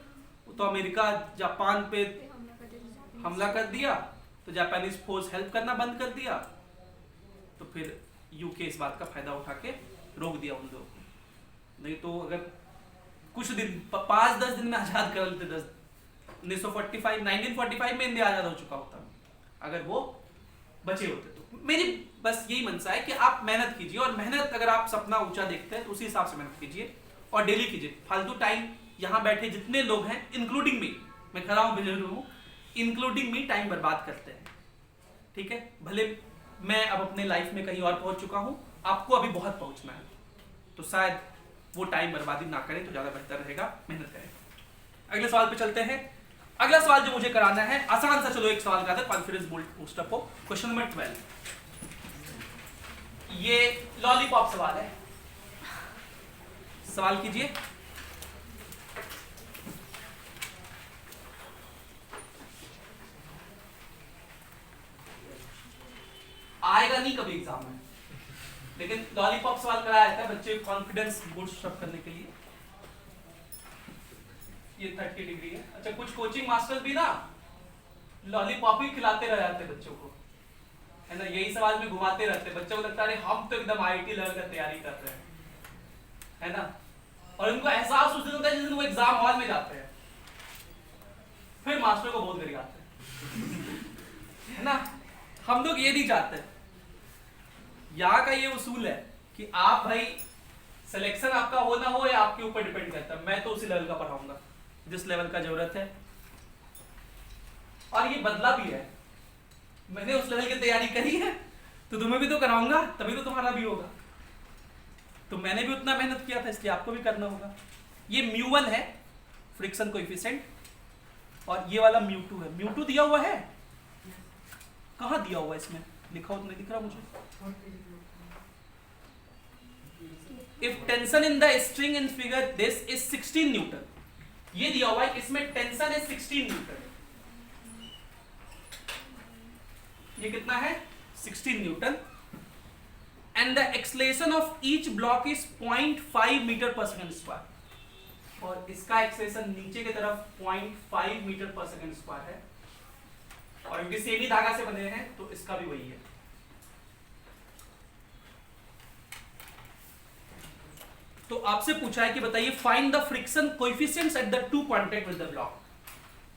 तो अमेरिका जापान पे हमला कर दिया, तो जापानीज फोर्स हेल्प करना बंद कर दिया, तो फिर यूके इस बात का फायदा उठा के रोक दिया उन लोगों को। नहीं तो अगर कुछ दिन 5-10 दिन में आजाद कर लेते, 1945 में इंडिया आजाद हो चुका होता अगर वो बचे होते। तो मेरी बस यही मनसा है कि आप मेहनत कीजिए, और मेहनत अगर आप सपना ऊंचा देखते हैं तो उसी हिसाब से मेहनत कीजिए और डेली कीजिए। फालतू टाइम, यहाँ बैठे जितने लोग हैं इंक्लूडिंग मी, मैं खड़ा हूँ बुजुर्ग हूँ, इंक्लूडिंग मी टाइम बर्बाद करते हैं, ठीक है। भले मैं अब अपने लाइफ में कहीं और पहुंच चुका हूँ, आपको अभी बहुत पहुंचना है, तो शायद वो टाइम बर्बादी ना करें तो ज्यादा बेहतर रहेगा, मेहनत करें। अगले सवाल पे चलते हैं। अगला सवाल जो मुझे कराना है, आसान सा, चलो एक सवाल का था, कॉन्फिडेंस बूस्टअप हो। क्वेश्चन नंबर 12, ये लॉलीपॉप सवाल है। सवाल कीजिए। आएगा नहीं कभी एग्जाम में, लेकिन लॉलीपॉप सवाल कराया था बच्चे को कॉन्फिडेंस बूस्टअप करने के लिए। ये 30 डिग्री है। अच्छा, कुछ कोचिंग मास्टर्स भी ना लॉलीपॉप ही खिलाते रह जाते बच्चों को, है ना, यही सवाल में घुमाते रहते। बच्चों को लगता है हम तो एकदम आईआईटी लेवल का तैयारी कर रहे हैं, है ना, और उनको एहसास उस दिन होता है जिस दिन वो एग्जाम हॉल में जाते हैं, फिर मास्टर को बहुत गरियाते हैं, है ना। हम लोग ये नहीं चाहते। यहाँ का ये उसूल है कि आप भाई सिलेक्शन आपका हो ना हो या आपके ऊपर डिपेंड करता है, मैं तो उसी लेवल का पढ़ाऊंगा जिस लेवल का जरूरत है, और ये बदला भी है। मैंने उस लेवल की तैयारी करी है तो तुम्हें भी तो कराऊंगा, तभी तो तुम्हारा भी होगा। तो मैंने भी उतना मेहनत किया था, इसलिए आपको भी करना होगा। ये μ1 है फ्रिक्शन कोएफिशिएंट, और ये वाला μ2 है। μ2 दिया हुआ है, कहाँ दिया हुआ है? इसमें लिखा हो तो नहीं दिख रहा मुझे। If tension in the string in figure this is 16 Newton, ये दिया हुआ है, इसमें टेंशन है 16 न्यूटन। ये कितना है? 16 newton. And the acceleration of each block is 0.5 metre per second square, और इसका एक्सेलरेशन नीचे की तरफ 0.5 मीटर पर सेकंड स्क्वायर है, और क्योंकि सेम ही धागा से बने हैं तो इसका भी वही है। तो आपसे पूछा है कि बताइए find the friction coefficients at the two contact with the block.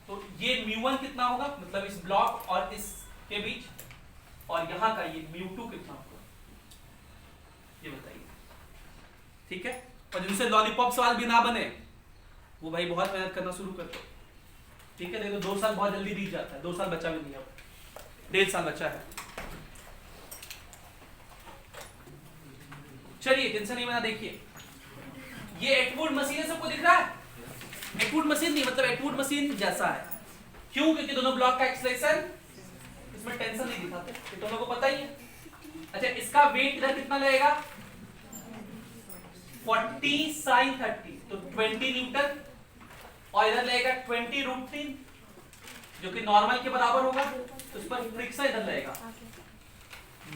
तो ये μ1 कितना होगा, मतलब इस ब्लॉक और इसके बीच, और यहां का ये μ2 कितना होगा, ये बताइए, ठीक है। और जिनसे लॉलीपॉप सवाल भी ना बने वो भाई बहुत मेहनत करना शुरू कर दो, ठीक है। देखो 2 साल बहुत जल्दी बीत जाता है, 2 साल बचा भी नहीं, अब 1.5 साल बचा है। चलिए टेंशन नहीं बना। देखिए ये एटवुड मशीन है, सबको दिख रहा है? एटवुड मशीन नहीं, मतलब एटवुड मशीन जैसा है। क्यों? क्योंकि दोनों ब्लॉक का एक्सेलरेशन, इसमें टेंशन नहीं दिखाते, ये दोनों को पता ही है। अच्छा, इसका वेट इधर कितना लगेगा? 40 sin 30, तो 20 न्यूटन, और इधर लगेगा 20√3, जो कि नॉर्मल के बराबर होगा, तो इस पर फ्रिक्शन इधर लगेगा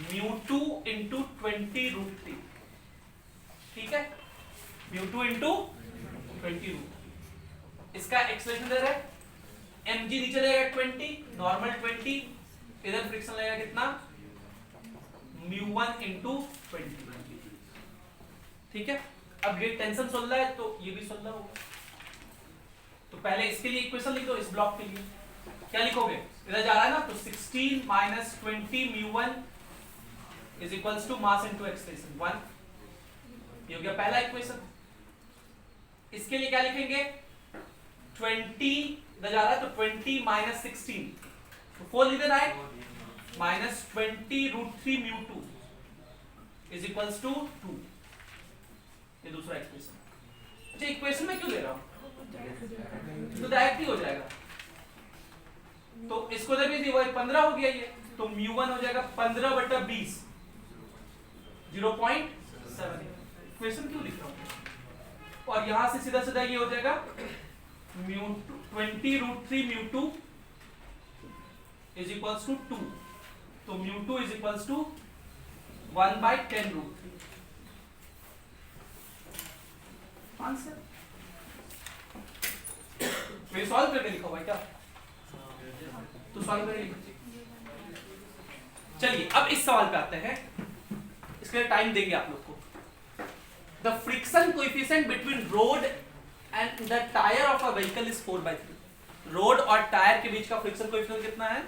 μ2 × 20√3, ठीक है, μ2 × 20√3। इसका एक्सेलरेशन इधर है mg नीचे रहेगा 20, नॉर्मल 20, इधर फ्रिक्शन लगेगा कितना μ1 into 20। ठीक है, अब ये टेंशन 16 है तो ये भी 16 होगा। तो पहले इसके लिए इक्वेशन लिख दो, इस ब्लॉक के लिए क्या लिखोगे, इधर जा रहा है ना, तो 16 minus 20 μ1 is equals to mass into acceleration 1। ये हो गया पहला इक्वेशन। इसके लिए क्या लिखेंगे, 20 इधर जा रहा है तो 20 minus 16 तो 4 लिख देना है, minus 20 √3 μ2 is equals to 2। ये दूसरा इक्वेशन। अच्छा, इक्वेशन में क्यों ले रहा हूं, तो डायरेक्ट ही हो जाएगा। तो इसको जब भी वही 15 हो गया ये, तो μ1 हो जाएगा 15/20 0.7। इक्वेशन क्यों लिख रहा हूं, और यहां से सीधा सीधा ये हो जाएगा μ2 20 √3 μ2 is equals to 2। तो μ2 is equals to 1/10 √3। आंसर ये सॉल्व करके लिखा हुआ है क्या, तो सॉल्व करके लिखो। चलिए अब इस सवाल पे आते हैं, इसके लिए टाइम देंगे आप लोग को। The friction coefficient between road and the tyre of a vehicle is 4/3। Road और टायर के बीच का फ्रिक्शन कोएफिशिएंट कितना है,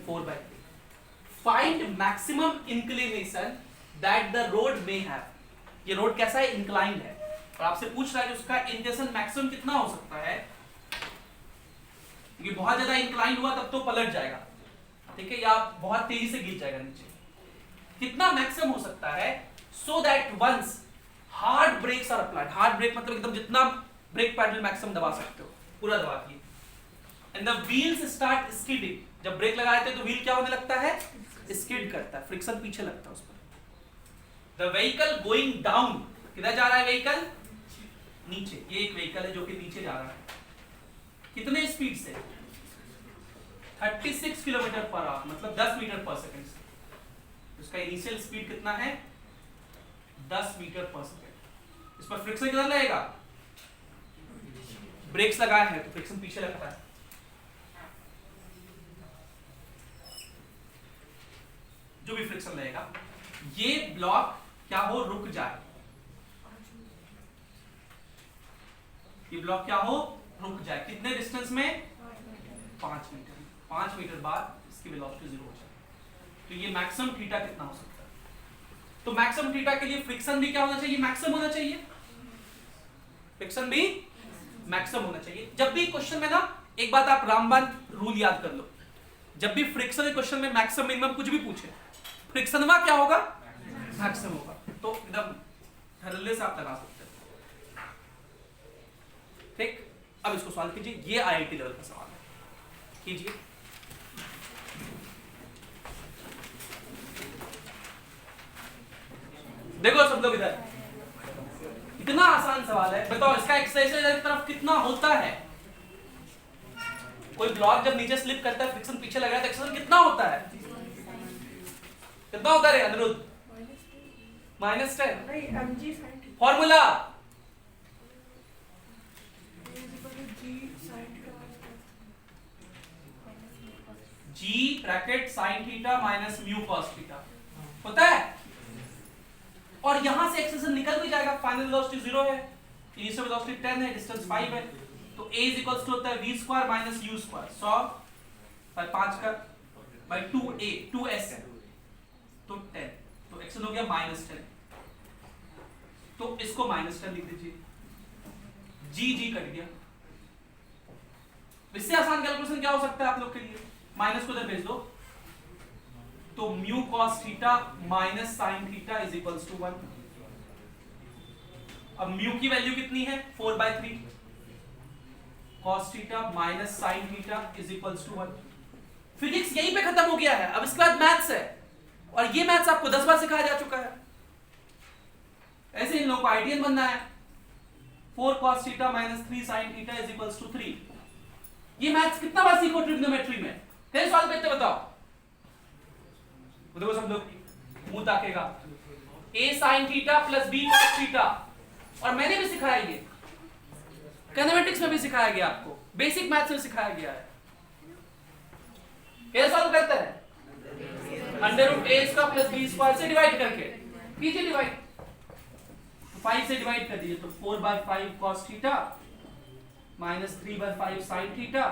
4/3। Find maximum inclination that the road may have. ये रोड कैसा है, इंक्लाइंड है, और आपसे पूछ रहा है कि उसका इंक्लिनेशन मैक्सिमम कितना हो सकता है। क्योंकि बहुत ज्यादा इंक्लाइंड हुआ तब तो पलट जाएगा, ठीक है, या बहुत तेजी से गिर जाएगा नीचे। कितना मैक्सिमम हो सकता है, so that once hard brakes are applied. Hard brake मतलब एकदम जितना ब्रेक पैडल मैक्सिमम दबा सकते हो पूरा दबा दिए, and the wheels start skidding. जब ब्रेक लगाते हैं तो व्हील क्या होने लगता है, स्किड करता है, फ्रिक्शन पीछे लगता है उस पर। द व्हीकल गोइंग डाउन, किधर जा रहा है व्हीकल, नीचे। ये एक व्हीकल है जो कि नीचे जा रहा है, कितने स्पीड से, 36 किलोमीटर पर आवर, मतलब 10 मीटर पर सेकंड से। उसका इनिशियल स्पीड कितना है, 10 मीटर पर सेकंड। इस पर फ्रिक्शन कितना लगेगा, ब्रेक्स लगाए हैं तो फ्रिक्शन पीछे लगता है। जो भी फ्रिक्शन लगेगा, ये ब्लॉक क्या हो, रुक जाए। ये ब्लॉक क्या हो, रुक जाए। कितने डिस्टेंस में, 5 मीटर। 5 मीटर बाद इसकी वेलोसिटी 0 हो जाए। तो ये मैक्सिमम थीटा कितना हो सकता है, तो मैक्सिमम थीटा के लिए फ्रिक्शन भी क्या होना चाहिए, मैक्सिमम होना चाहिए। फ्रिक्शन भी मैक्सिमम होना चाहिए। जब भी क्वेश्चन में ना, एक बात आप रामबान रूल याद कर लो, जब भी फ्रिक्शन के क्वेश्चन में मैक्सिमम मिनिमम कुछ भी पूछे, फ्रिक्शन में क्या होगा, मैक्सिमम होगा। तो एकदम धड़ल्ले से आप लगा सकते हैं। ठीक, अब इसको सॉल्व कीजिए। ये आईआईटी लेवल का सवाल है, कीजिए। देखो सब लोग इधर, इतना आसान सवाल है, बताओ इसका एक्सेलरेशन की तरफ कितना होता है। कोई ब्लॉक जब नीचे स्लिप करता है, फ्रिक्शन पीछे लग रहा है, तो एक्सेलरेशन कितना होता है, कितना होता है Anirudh, -10। Formula G bracket sin theta minus mu cos theta होता है। और यहां से एक्सेलरेशन निकल भी जाएगा, फाइनल वेलोसिटी 0 है, इनिशियल वेलोसिटी 10 है, डिस्टेंस 5 है। तो a इज इक्वल्स टू होता है v square minus u square 100 by 5 का बाय 2a 2s है तो 10, तो एक्सेल हो गया -10। तो इसको -10 लिख दीजिए, g कट गया। इससे आसान कैलकुलेशन क्या हो सकता है आप लोग के लिए, माइनस को इधर भेज दो, तो mu cos theta minus sin theta is equals to 1। अब म्यू की वैल्यू कितनी है, 4/3, cos theta minus sin theta is equals to 1। Physics यहीं पे खत्म हो गया है। अब इसके बाद मैथ्स है, और ये मैथ्स आपको 10 बार सिखाया जा चुका है। ऐसे इन लोगों को आइडियन बनना है। 4 cos theta minus 3 sin theta is equals to 3। ये मैथ्स कितना बार सीखो ट्रिग्नोमेट्री में, कैसे सॉल्व करते बताओ। देखो सब लोग मुंह ताकेगा, a sin theta plus b cos theta, और मैंने भी सिखाया, ये कैनेमेटिक्स में भी सिखाया गया, आपको बेसिक मैथ्स में सिखाया गया है। ये सॉल्व करते हैं √a² + b² से डिवाइड करके कीजिए डिवाइड। 5 से डिवाइड कर दीजिए तो 4/5 cos theta minus 3/5 sin theta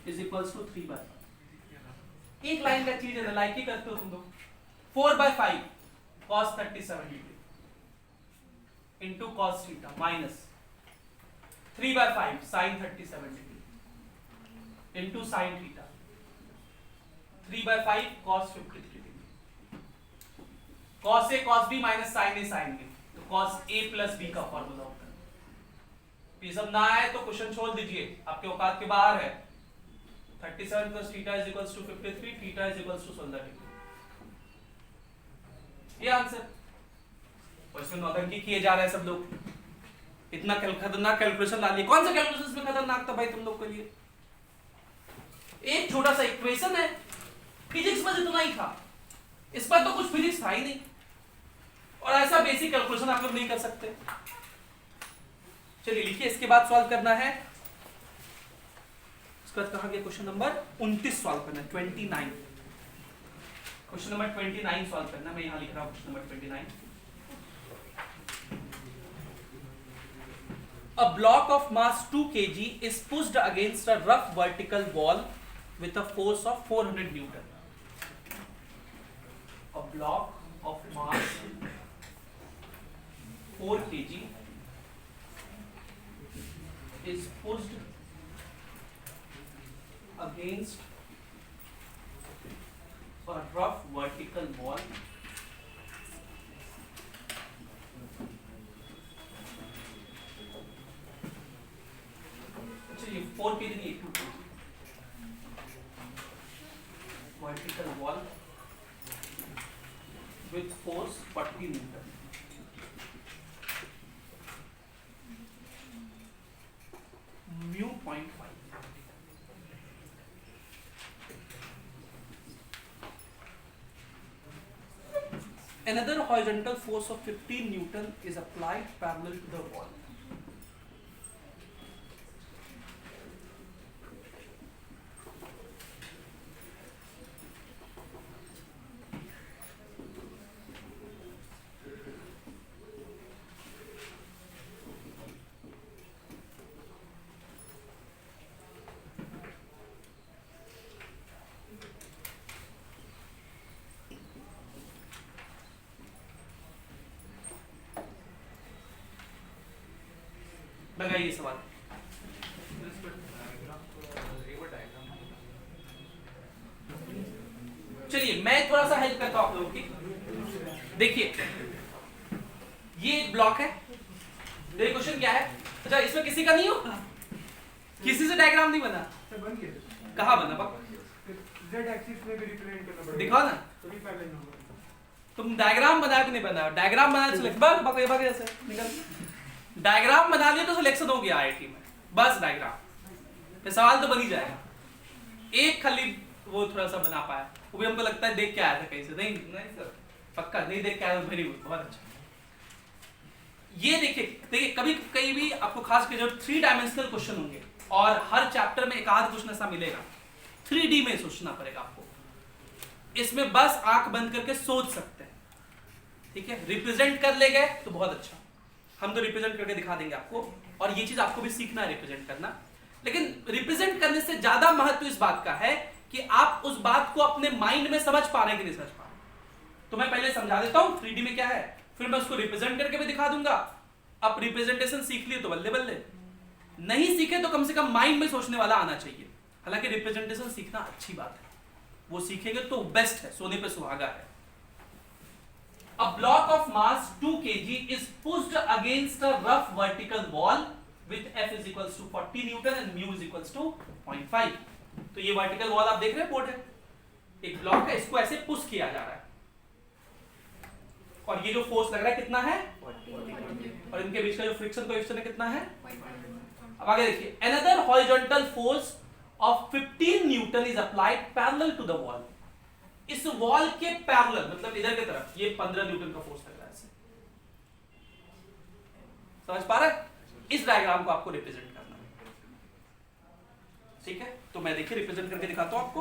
is equals to 3/5। एक लाइन का चीज है ना, लाइक ही करते हो तुम लोग। 4/5 cos 37 degree into cos theta minus 3/5 sin 37 degree into sin theta 3/5 cos 53 degree. cos a cos b minus sin a sin b, तो cos a + b का फॉर्मूला होता है। ये सब ना आए तो क्वेश्चन छोड़ दीजिए, आपके औकात के बाहर है। 37 + theta is equals to 53, theta is equals to 16 degree. ये आंसर। और इसमें नौटंकी किए जा रहे हैं सब लोग, इतना खतरनाक कैलकुलेशन ला लिए। कौन सा कैलकुलेशन इसमें खतरनाक था भाई तुम लोग के लिए? एक छोटा सा इक्वेशन है, फिजिक्स में जितना ही था, इस पर तो कुछ फिजिक्स था ही नहीं, और ऐसा बेसिक कैलकुलेशन आप लोग नहीं कर सकते। चलिए लिखिए, इसके बाद सॉल्व करना है। इसके बाद कहा गया क्वेश्चन नंबर 29 सॉल्व करना है, 29। क्वेश्चन नंबर 29 सॉल्व करना, मैं यहां लिख रहा हूं question number 29। A block of mass 2 kg is pushed against a rough vertical wall with a force of 400 Newton. A block of mass 4 kg is pushed against a rough vertical wall ये 4 kg नहीं 2 kg vertical wall with force 40 Newton. Mu 0.5. Another horizontal force of 15 Newton is applied parallel to the wall. लगाइए सवाल। चलिए मैं थोड़ा सा help करता हूं आप लोगों की। देखिए ये एक ब्लॉक है, देखिए क्वेश्चन क्या है। अच्छा इसमें किसी का नहीं होगा, किसी से डायग्राम नहीं बना? बन गया। कहाँ बना पक? Z एक्सिस में भी रिप्रेजेंट करना पड़ेगा। दिखाओ ना, तभी पहले होगा। तुम डायग्राम बनाया कि नहीं बनाया? डायग्राम बनाने से बक जैसे निकल, डायग्राम बना लिया तो सिलेक्शन हो गया आईआईटी में, बस डायग्राम फिर सवाल तो बन ही जाएगा। एक खाली वो थोड़ा सा बना पाया, वो भी हमको लगता है देख के आया था कहीं से। नहीं नहीं सर पक्का नहीं देख के आया, वेरी गुड, बहुत अच्छा। ये देखिए कभी कहीं भी आपको खास कर जब 3 डायमेंशनल क्वेश्चन होंगे और हर चैप्टर में एक आध क्वेश्चन ऐसा मिलेगा 3D में सोचना पड़ेगा आपको। इसमें बस आंख बंद करके सोच सकते हैं, ठीक है। रिप्रेजेंट कर ले गए तो बहुत अच्छा, हम तो रिप्रेजेंट करके दिखा देंगे आपको, और ये चीज आपको भी सीखना है रिप्रेजेंट करना। लेकिन रिप्रेजेंट करने से ज्यादा महत्व इस बात का है कि आप उस बात को अपने माइंड में समझ पा रहे हैं कि नहीं समझ पा रहे। तो मैं पहले समझा देता हूं 3D में क्या है, फिर मैं उसको रिप्रेजेंट करके भी दिखा दूंगा। अब रिप्रेजेंटेशन सीख लिए तो बल्ले बल्ले, नहीं सीखे तो कम से कम माइंड में सोचने वाला आना चाहिए। हालांकि रिप्रेजेंटेशन सीखना अच्छी बात है, वो सीखेंगे तो बेस्ट है, सोने पे सुहागा है। A block of mass 2 kg is pushed against a rough vertical wall with F is equals to 40 Newton and mu is equals to 0.5. तो ये वर्टिकल वॉल आप देख रहे हैं, बोर्ड है, एक ब्लॉक है, इसको ऐसे पुश किया जा रहा है, और ये जो फोर्स लग रहा है कितना है 40, और इनके बीच का जो फ्रिक्शन कोएफिशिएंट है कितना है 0.5। अब आगे देखिए, another horizontal force of 15 Newton is applied parallel to the wall. इस वॉल के पैरेलल मतलब इधर की तरफ ये 15 न्यूटन का फोर्स लग रहा है ऐसे। समझ पा रहे हैं? इस डायग्राम को आपको रिप्रेजेंट करना है, ठीक है। तो मैं देखिए रिप्रेजेंट करके दिखाता हूं आपको।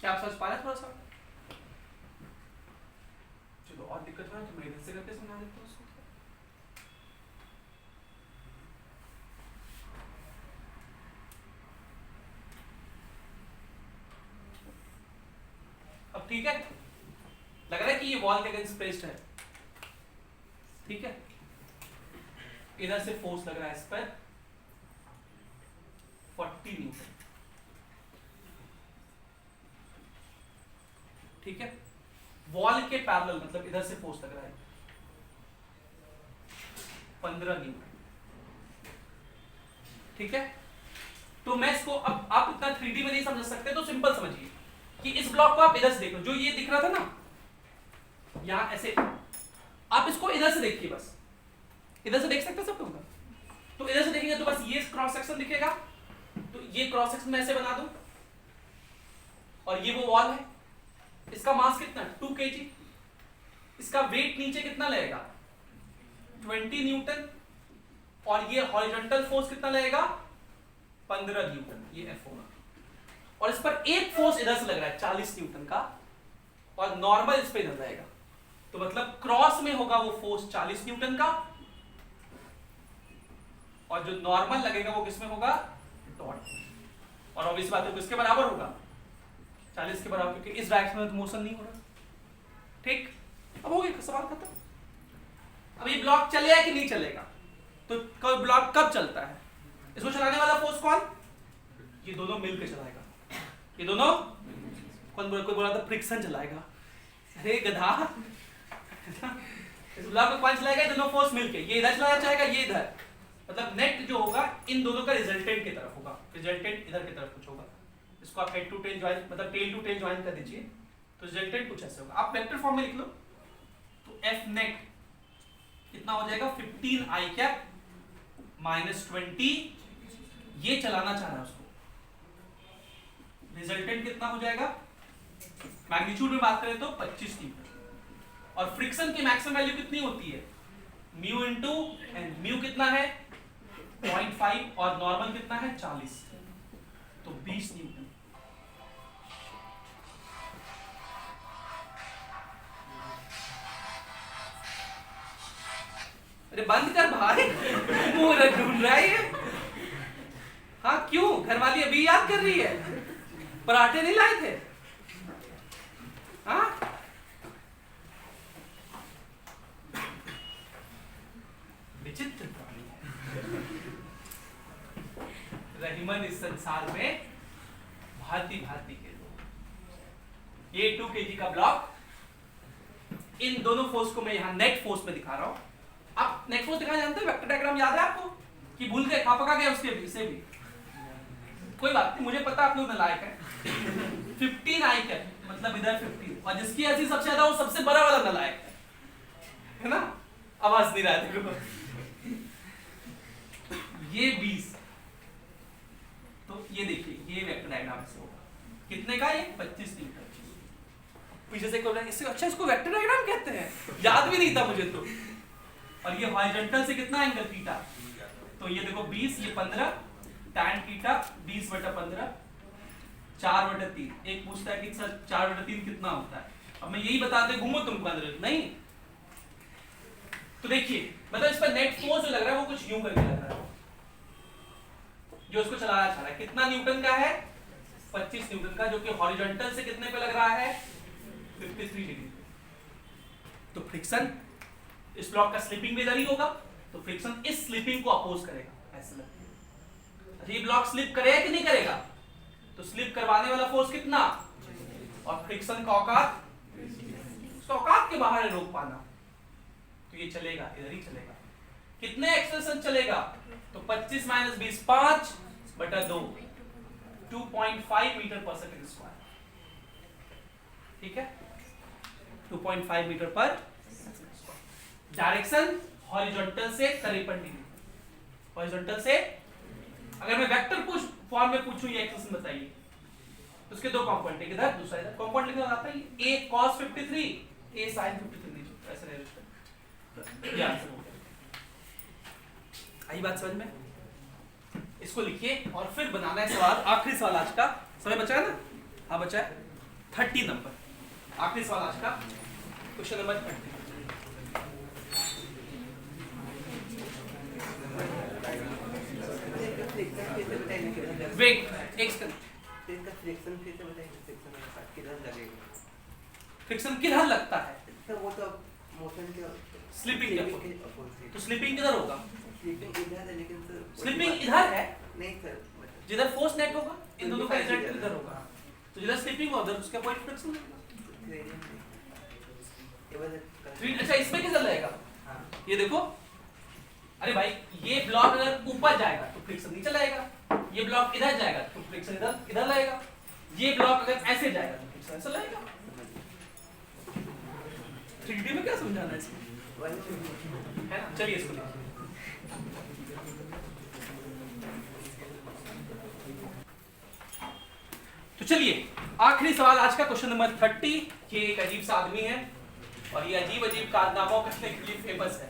क्या आप समझ पा रहे हैं थोड़ा सा? चलो और दिक्कत है तो मैं इधर से करके समझा देता हूँ उसको। अब ठीक है, लग रहा है कि ये वॉल के अगेंस्ट प्लेस्ड है, ठीक है। इधर से फोर्स लग रहा है इस पर 40 न्यूटन, ठीक है। वॉल के पैरेलल मतलब इधर से फोर्स लग रहा है 15 न्यूटन, ठीक है। तो मैं इसको अब आप इतना 3D में नहीं समझ सकते तो सिंपल समझिए कि इस ब्लॉक को आप इधर से देखो, जो ये दिख रहा था ना यहां ऐसे, आप इसको इधर से देखिए, बस इधर से देख सकते सब लोग। तो इधर से देखेंगे तो बस ये क्रॉस सेक्शन दिखेगा, तो ये क्रॉस सेक्शन मैं ऐसे बना दूं और ये वो वॉल है। इसका मास कितना है 2 kg, इसका वेट नीचे कितना लगेगा 20 न्यूटन, और ये हॉरिजॉन्टल फोर्स कितना लगेगा 15 न्यूटन, ये F होगा। और इस पर एक फोर्स इधर से लग रहा है 40 न्यूटन का, और नॉर्मल इस पे इधर रहेगा, तो मतलब क्रॉस में होगा वो फोर्स 40 न्यूटन का, और जो नॉर्मल लगेगा वो किसमें होगा डॉट, और ऑब्वियस बात है किसके बराबर होगा 40 के बराबर, क्योंकि इस डायरेक्शन में तो मोशन नहीं हो रहा, ठीक। अब हो गया सवाल खत्म। अब ये ब्लॉक चलेगा कि नहीं चलेगा, तो कब ब्लॉक कब चलता है, इसको चलाने वाला फोर्स कौन, ये दोनों मिलकर चलाएगा, ये दोनों कौन कोई बोला था फ्रिक्शन चलाएगा, अरे गधा इस ब्लॉक को कौन चलाएगा, ये दोनों फोर्स मिलके, ये इधर चलाना चाहेगा ये इधर, मतलब नेट जो होगा इन दोनों का रिजल्टेंट की तरफ होगा, रिजल्टेंट इधर की तरफ कुछ होगा, इसको आप हेड टू टेल ज्वाइन मतलब टेल टू टेल ज्वाइन कर दीजिए, तो रिजल्टेंट कुछ ऐसे होगा। आप वेक्टर फॉर्म में लिख लो, तो F नेट कितना हो जाएगा 15 I कैप माइनस 20, ये चलाना चाह रहा है उसको, रिजल्टेंट कितना हो जाएगा, मैग्नीट्यूड में बात करें तो 25 न्यूटन, और फ्रिक्शन की मैक्सिमम वैल्यू कितनी होती है म्यू इंटू एन, म्यू कितना है 0.5 और नॉर्मल कितना है 40, तो 20 न्यूटन। अरे बंद कर भाई, मुंह ढूंढ रहा है ये, हाँ क्यों, घर वाली अभी याद कर रही है, पराठे नहीं लाए थे, हाँ विचित्र रहीमन इस संसार में भांति भांति के लोग। ये 2 kg का ब्लॉक, इन दोनों फोर्स को मैं यहां नेट फोर्स में दिखा रहा हूं। आप नेट फोर्स दिखाना जानते हैं, वेक्टर डायग्राम याद है आपको कि भूल गए, खा पका गए उसके से भी कोई बात नहीं, मुझे पता आप लोग नालायक है। 15 I कैप मतलब इधर 15, और जिसकी ऐसी सबसे ज्यादा वो सबसे बड़ा वाला नालायक है ना, आवाज नहीं रहा देखो, ये 20, तो ये देखिए ये वेक्टर डायग्राम से होगा कितने का, ये 25 न्यूटन। पीछे से कोई इससे अच्छा इसको वेक्टर डायग्राम कहते हैं, याद भी नहीं था मुझे तो। और ये हॉरिजॉन्टल से कितना एंगल थीटा, तो ये देखो 20, ये 15, tan थीटा 20/15, 4/3। एक पूछता है कि सर 4/3 कितना होता है, अब मैं यही बताते घूमो तुमको अंदर नहीं, तो देखिए मतलब इस पर नेट फोर्स जो लग रहा है वो कुछ यूं करके लग रहा है, जो उसको चलाना चाह रहा है कितना न्यूटन का है 25 न्यूटन का, जो कि हॉरिजॉन्टल से कितने पे लग रहा है 53 डिग्री। तो फ्रिक्शन इस ब्लॉक का स्लिपिंग भी इधर ही होगा, तो फ्रिक्शन इस स्लिपिंग को अपोज करेगा, ऐसे लगता है। ये ब्लॉक स्लिप करेगा कि नहीं करेगा, तो स्लिप करवाने वाला फोर्स कितना, और फ्रिक्शन का औकात, उसका औकात के बाहर है रोक पाना, तो ये चलेगा इधर ही चलेगा। कितने एक्सेलरेशन चलेगा, तो 25 - 20 5/2, 2.5 मीटर पर सेकंड स्क्वायर, ठीक है 2.5 मीटर पर। डायरेक्शन हॉरिजॉन्टल से 53 डिग्री, हॉरिजॉन्टल से। अगर मैं वेक्टर फॉर्म में पूछूं ये एक्सेलरेशन बताइए, तो उसके दो कंपोनेंट, एक इधर दूसरा इधर, कंपोनेंट लिखना आता है a cos 53, a sin 53, ऐसे नहीं, ये आंसर हो गया। आई बात समझ में, इसको लिखिए और फिर बनाना है सवाल, आखिरी सवाल आज का। समय बचा है ना, हाँ बचा है, 30 नंबर आखिरी सवाल आज का, क्वेश्चन नंबर 30। वेट एक सेकंड, फ्रिक्शन किधर लगता है? स्लिपिंग के, तो स्लिपिंग किधर होगा? स्लिपिंग इधर है नहीं सर, जिधर फोर्स नेट होगा, इन दोनों का रिजल्ट इधर होगा, तो जिधर स्लिपिंग होगा उधर उसका पॉइंट फ्रिक्शन लगेगा। अच्छा इसमें किधर लगेगा? ये देखो, अरे भाई ये ब्लॉक अगर ऊपर जाएगा तो फ्रिक्शन नीचे लगेगा, ये ब्लॉक इधर जाएगा तो फ्रिक्शन इधर इधर लगेगा, ये ब्लॉक अगर ऐसे जाएगा तो फ्रिक्शन ऐसे लगेगा। 3D में क्या समझाना है इसमें, है ना? चलिए इसको देखिए। तो चलिए आखिरी सवाल आज का, क्वेश्चन नंबर 30। ये एक अजीब सा आदमी है और ये अजीब अजीब कारनामों करने के लिए फेमस है।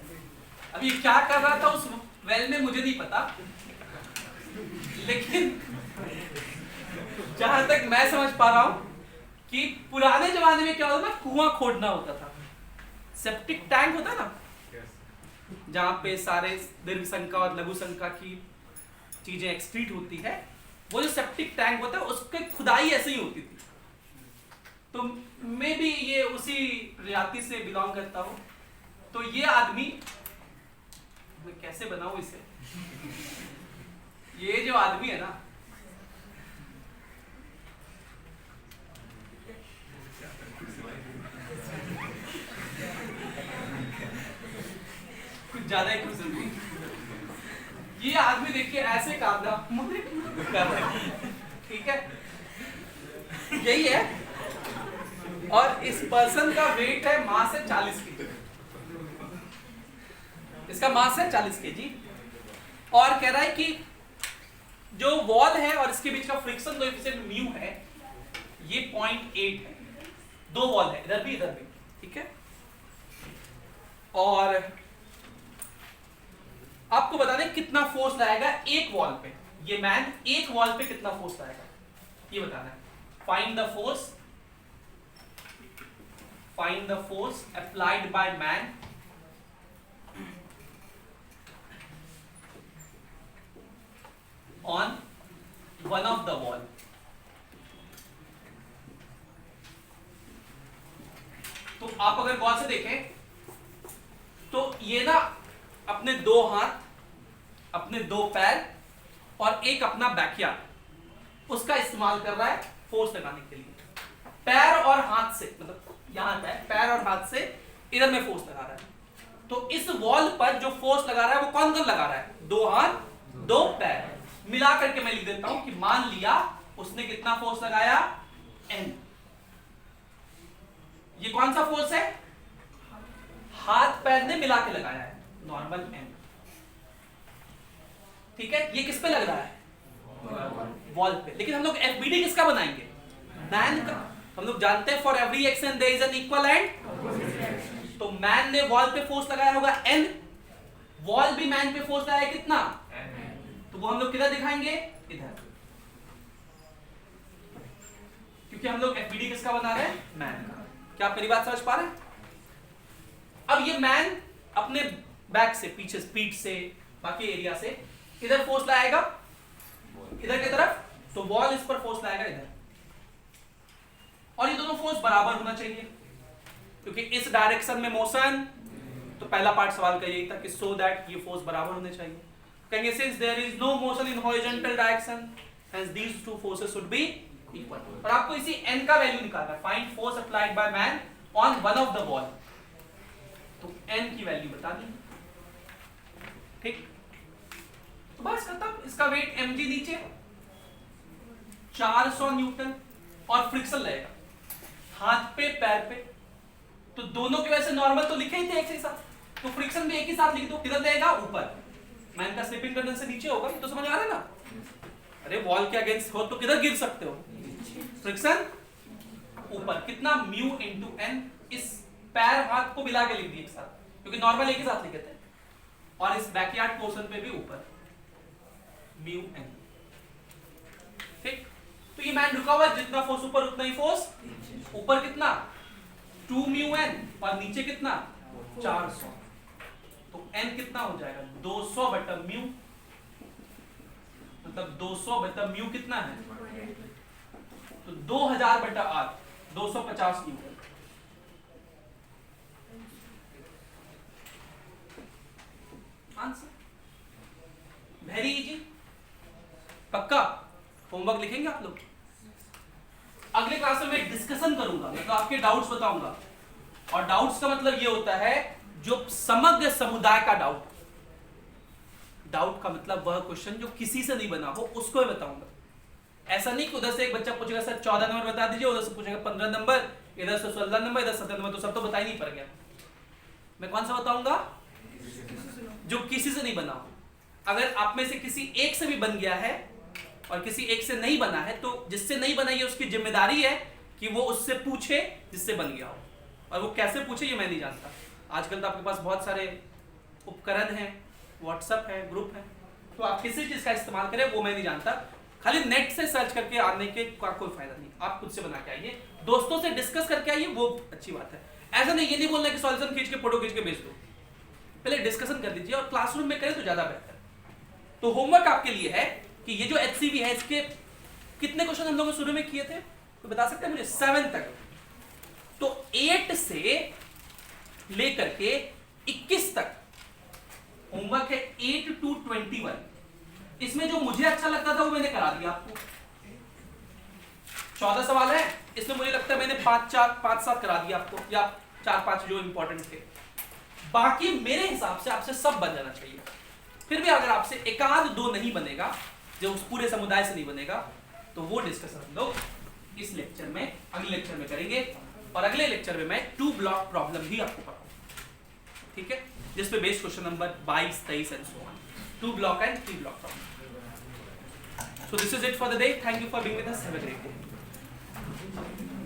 अभी क्या कर रहा था उस वेल में मुझे नहीं पता, लेकिन जहां तक मैं समझ पा रहा हूं कि पुराने जमाने में क्या होता था, कुआं खोदना होता था, सेप्टिक टैंक होता है ना, जहां पे सारे दीर्घ संख्या और लघु संख्या की चीजें एक्सक्रीट होती है, वो जो सेप्टिक टैंक होता है उसकी खुदाई ऐसे ही होती थी। तो मे भी ये उसी प्रजाति से बिलोंग करता हूं। तो ये आदमी, मैं कैसे बनाऊं इसे, ये जो आदमी है ना, कुछ ज्यादा ही खुश नहीं। ये आदमी देखिए ऐसे काम कर रहा है, ठीक है, यही है, और इस पर्सन का वेट है मास है 40 केजी, इसका मास है 40 केजी, और कह रहा है कि जो वॉल है और इसके बीच का फ्रिक्शन कोएफिशिएंट म्यू है, ये 0.8 है, दो वॉल है इधर भी, ठीक है। और आपको बता दें कितना फोर्स लाएगा एक वॉल पे, ये मैन एक वॉल पे कितना फोर्स लाएगा ये बताना है। Find the force applied by man on one of the wall. तो आप अगर गौर से देखें तो ये ना अपने दो हाथ, अपने दो पैर और एक अपना बैकयार्ड, उसका इस्तेमाल कर रहा है फोर्स लगाने के लिए। पैर और हाथ से, मतलब यहां पे पैर और हाथ से इधर में फोर्स लगा रहा है। तो इस वॉल पर जो फोर्स लगा रहा है वो कौन कौन लगा रहा है? दो हाथ, दो पैर, मिला करके मैं लिख देता हूं कि मान लिया उसने कितना फोर्स लगाया, N। ये कौन सा फोर्स है? हाथ पैर ने मिला के लगाया है, नॉर्मल N, ठीक है। ये किस पे लग रहा है? वॉल पे। लेकिन हम लोग FBD किसका बनाएंगे? मैन का। हम लोग जानते हैं for every action there is an equal and. तो मैन ने वॉल पे फोर्स लगाया होगा N, वॉल भी मैन पे फोर्स लगाया कितना? तो वो हम लोग किधर दिखाएंगे? इधर, क्योंकि हम लोग FBD किसका बना रहे हैं? मैन का। क्या आप मेरी बात समझ पा रहे हैं? अब ये मैन अपने बैक से, पीछे पीठ से, बाकी एरिया से इधर फोर्स लाएगा, इधर की तरफ, तो वॉल इस पर फोर्स लाएगा इधर, और ये दोनों फोर्स बराबर होना चाहिए, क्योंकि इस डायरेक्शन में मोशन। तो पहला पार्ट सवाल का यही था कि सो दैट ये फोर्स बराबर होने चाहिए। कहेंगे since there is no motion in horizontal direction hence these two forces should be equal. और आपको इसी n का वैल्यू निकालना है। Find force applied by man on one of the wall. तो n की वैल्यू बता दी, ठीक। तो बस खत्म। इसका वेट mg नीचे 400 न्यूटन, और फ्रिक्शन लगेगा हाथ पे पैर पे। तो दोनों के वैसे नॉर्मल तो लिखे ही थे एक साथ, तो फ्रिक्शन भी एक ही साथ लिख दो। किधर लगेगा? ऊपर। मैन का स्लिपिंग टेंडेंसी से नीचे होगा, तो समझ आ रहा है ना? अरे वॉल के अगेंस्ट हो तो किधर गिर सकते हो? फ्रिक्शन ऊपर। कितना? Mu into N. इस पैर हाथ को मिला के लिख दिए एक साथ, क्योंकि नॉर्मल एक ही साथ लिखे थे, और इस बैकयार्ड पोर्शन पे भी ऊपर म्यू एन, ठीक। तो ये मैन रुका हुआ है, जितना फोर्स ऊपर उतना ही फोर्स ऊपर कितना 2 म्यू एन और नीचे कितना 400, तो n कितना हो जाएगा 200 बटा म्यू, मतलब 200 बटा म्यू कितना है, तो 2000 बटा R 250 newton. Answer very easy, पक्का। होमवर्क लिखेंगे आप लोग, अगले क्लास में मैं डिस्कशन करूंगा, मतलब आपके डाउट्स बताऊंगा, और डाउट्स का मतलब ये होता है जो समग्र समुदाय का डाउट, डाउट का मतलब वह क्वेश्चन जो किसी से नहीं बना हो उसको मैं बताऊंगा। ऐसा नहीं कि उधर से एक बच्चा पूछेगा सर 14 नंबर बता दीजिए, उधर से पूछेगा 15 नंबर, इधर से 16 नंबर, इधर 17 नंबर, तो सब तो बता ही नहीं पड़ गया। मैं कौन सा बताऊंगा जो किसी से नहीं बना हो। अगर आप में से किसी एक से भी बन गया है और किसी एक से नहीं बना है, तो जिससे नहीं बना ये उसकी जिम्मेदारी है कि वो उससे पूछे जिससे बन गया हो, और वो कैसे पूछे ये मैं नहीं जानता। आजकल तो आपके पास बहुत सारे उपकरण हैं, व्हाट्सएप है, ग्रुप है, तो आप किसी चीज का इस्तेमाल करें वो मैं नहीं जानता। खाली नेट से सर्च करके आने के का कोई फायदा नहीं, आप खुद से बना के आइए, दोस्तों से डिस्कस करके आइए, वो अच्छी बात है। ऐसा नहीं, ये नहीं बोलना कि सॉल्यूशन खींच के फोटो खींच के भेज दो, पहले डिस्कसन कर लीजिए और क्लासरूम में करें तो ज्यादा बेहतर। तो होमवर्क आपके लिए है कि ये जो HCV है इसके कितने क्वेश्चन हम लोग शुरू में किए थे, तो बता सकते हैं मुझे 7 तक, तो 8 से लेकर के 21 तक होमवर्क है 8 to 21। इसमें जो मुझे अच्छा लगता था वो मैंने करा दिया आपको। 14 सवाल है, इसमें मुझे लगता है मैंने 5-7 करा दिया आपको, या 4-5 जो इंपॉर्टेंट थे। बाकी मेरे हिसाब से आपसे सब बन जाना चाहिए। फिर भी अगर आपसे एकाध 2 नहीं बनेगा, जो उस पूरे समुदाय से नहीं बनेगा, तो वो डिस्कशन हम लोग इस लेक्चर में, अगले लेक्चर में करेंगे, और अगले लेक्चर में मैं 2 ब्लॉक प्रॉब्लम भी आपको पढ़ाऊंगा, ठीक है, जिसपे based question number 22, 23 and so on, 2 block and 3 block problem. So this is it for the day. Thank you for being with us. Have a great day.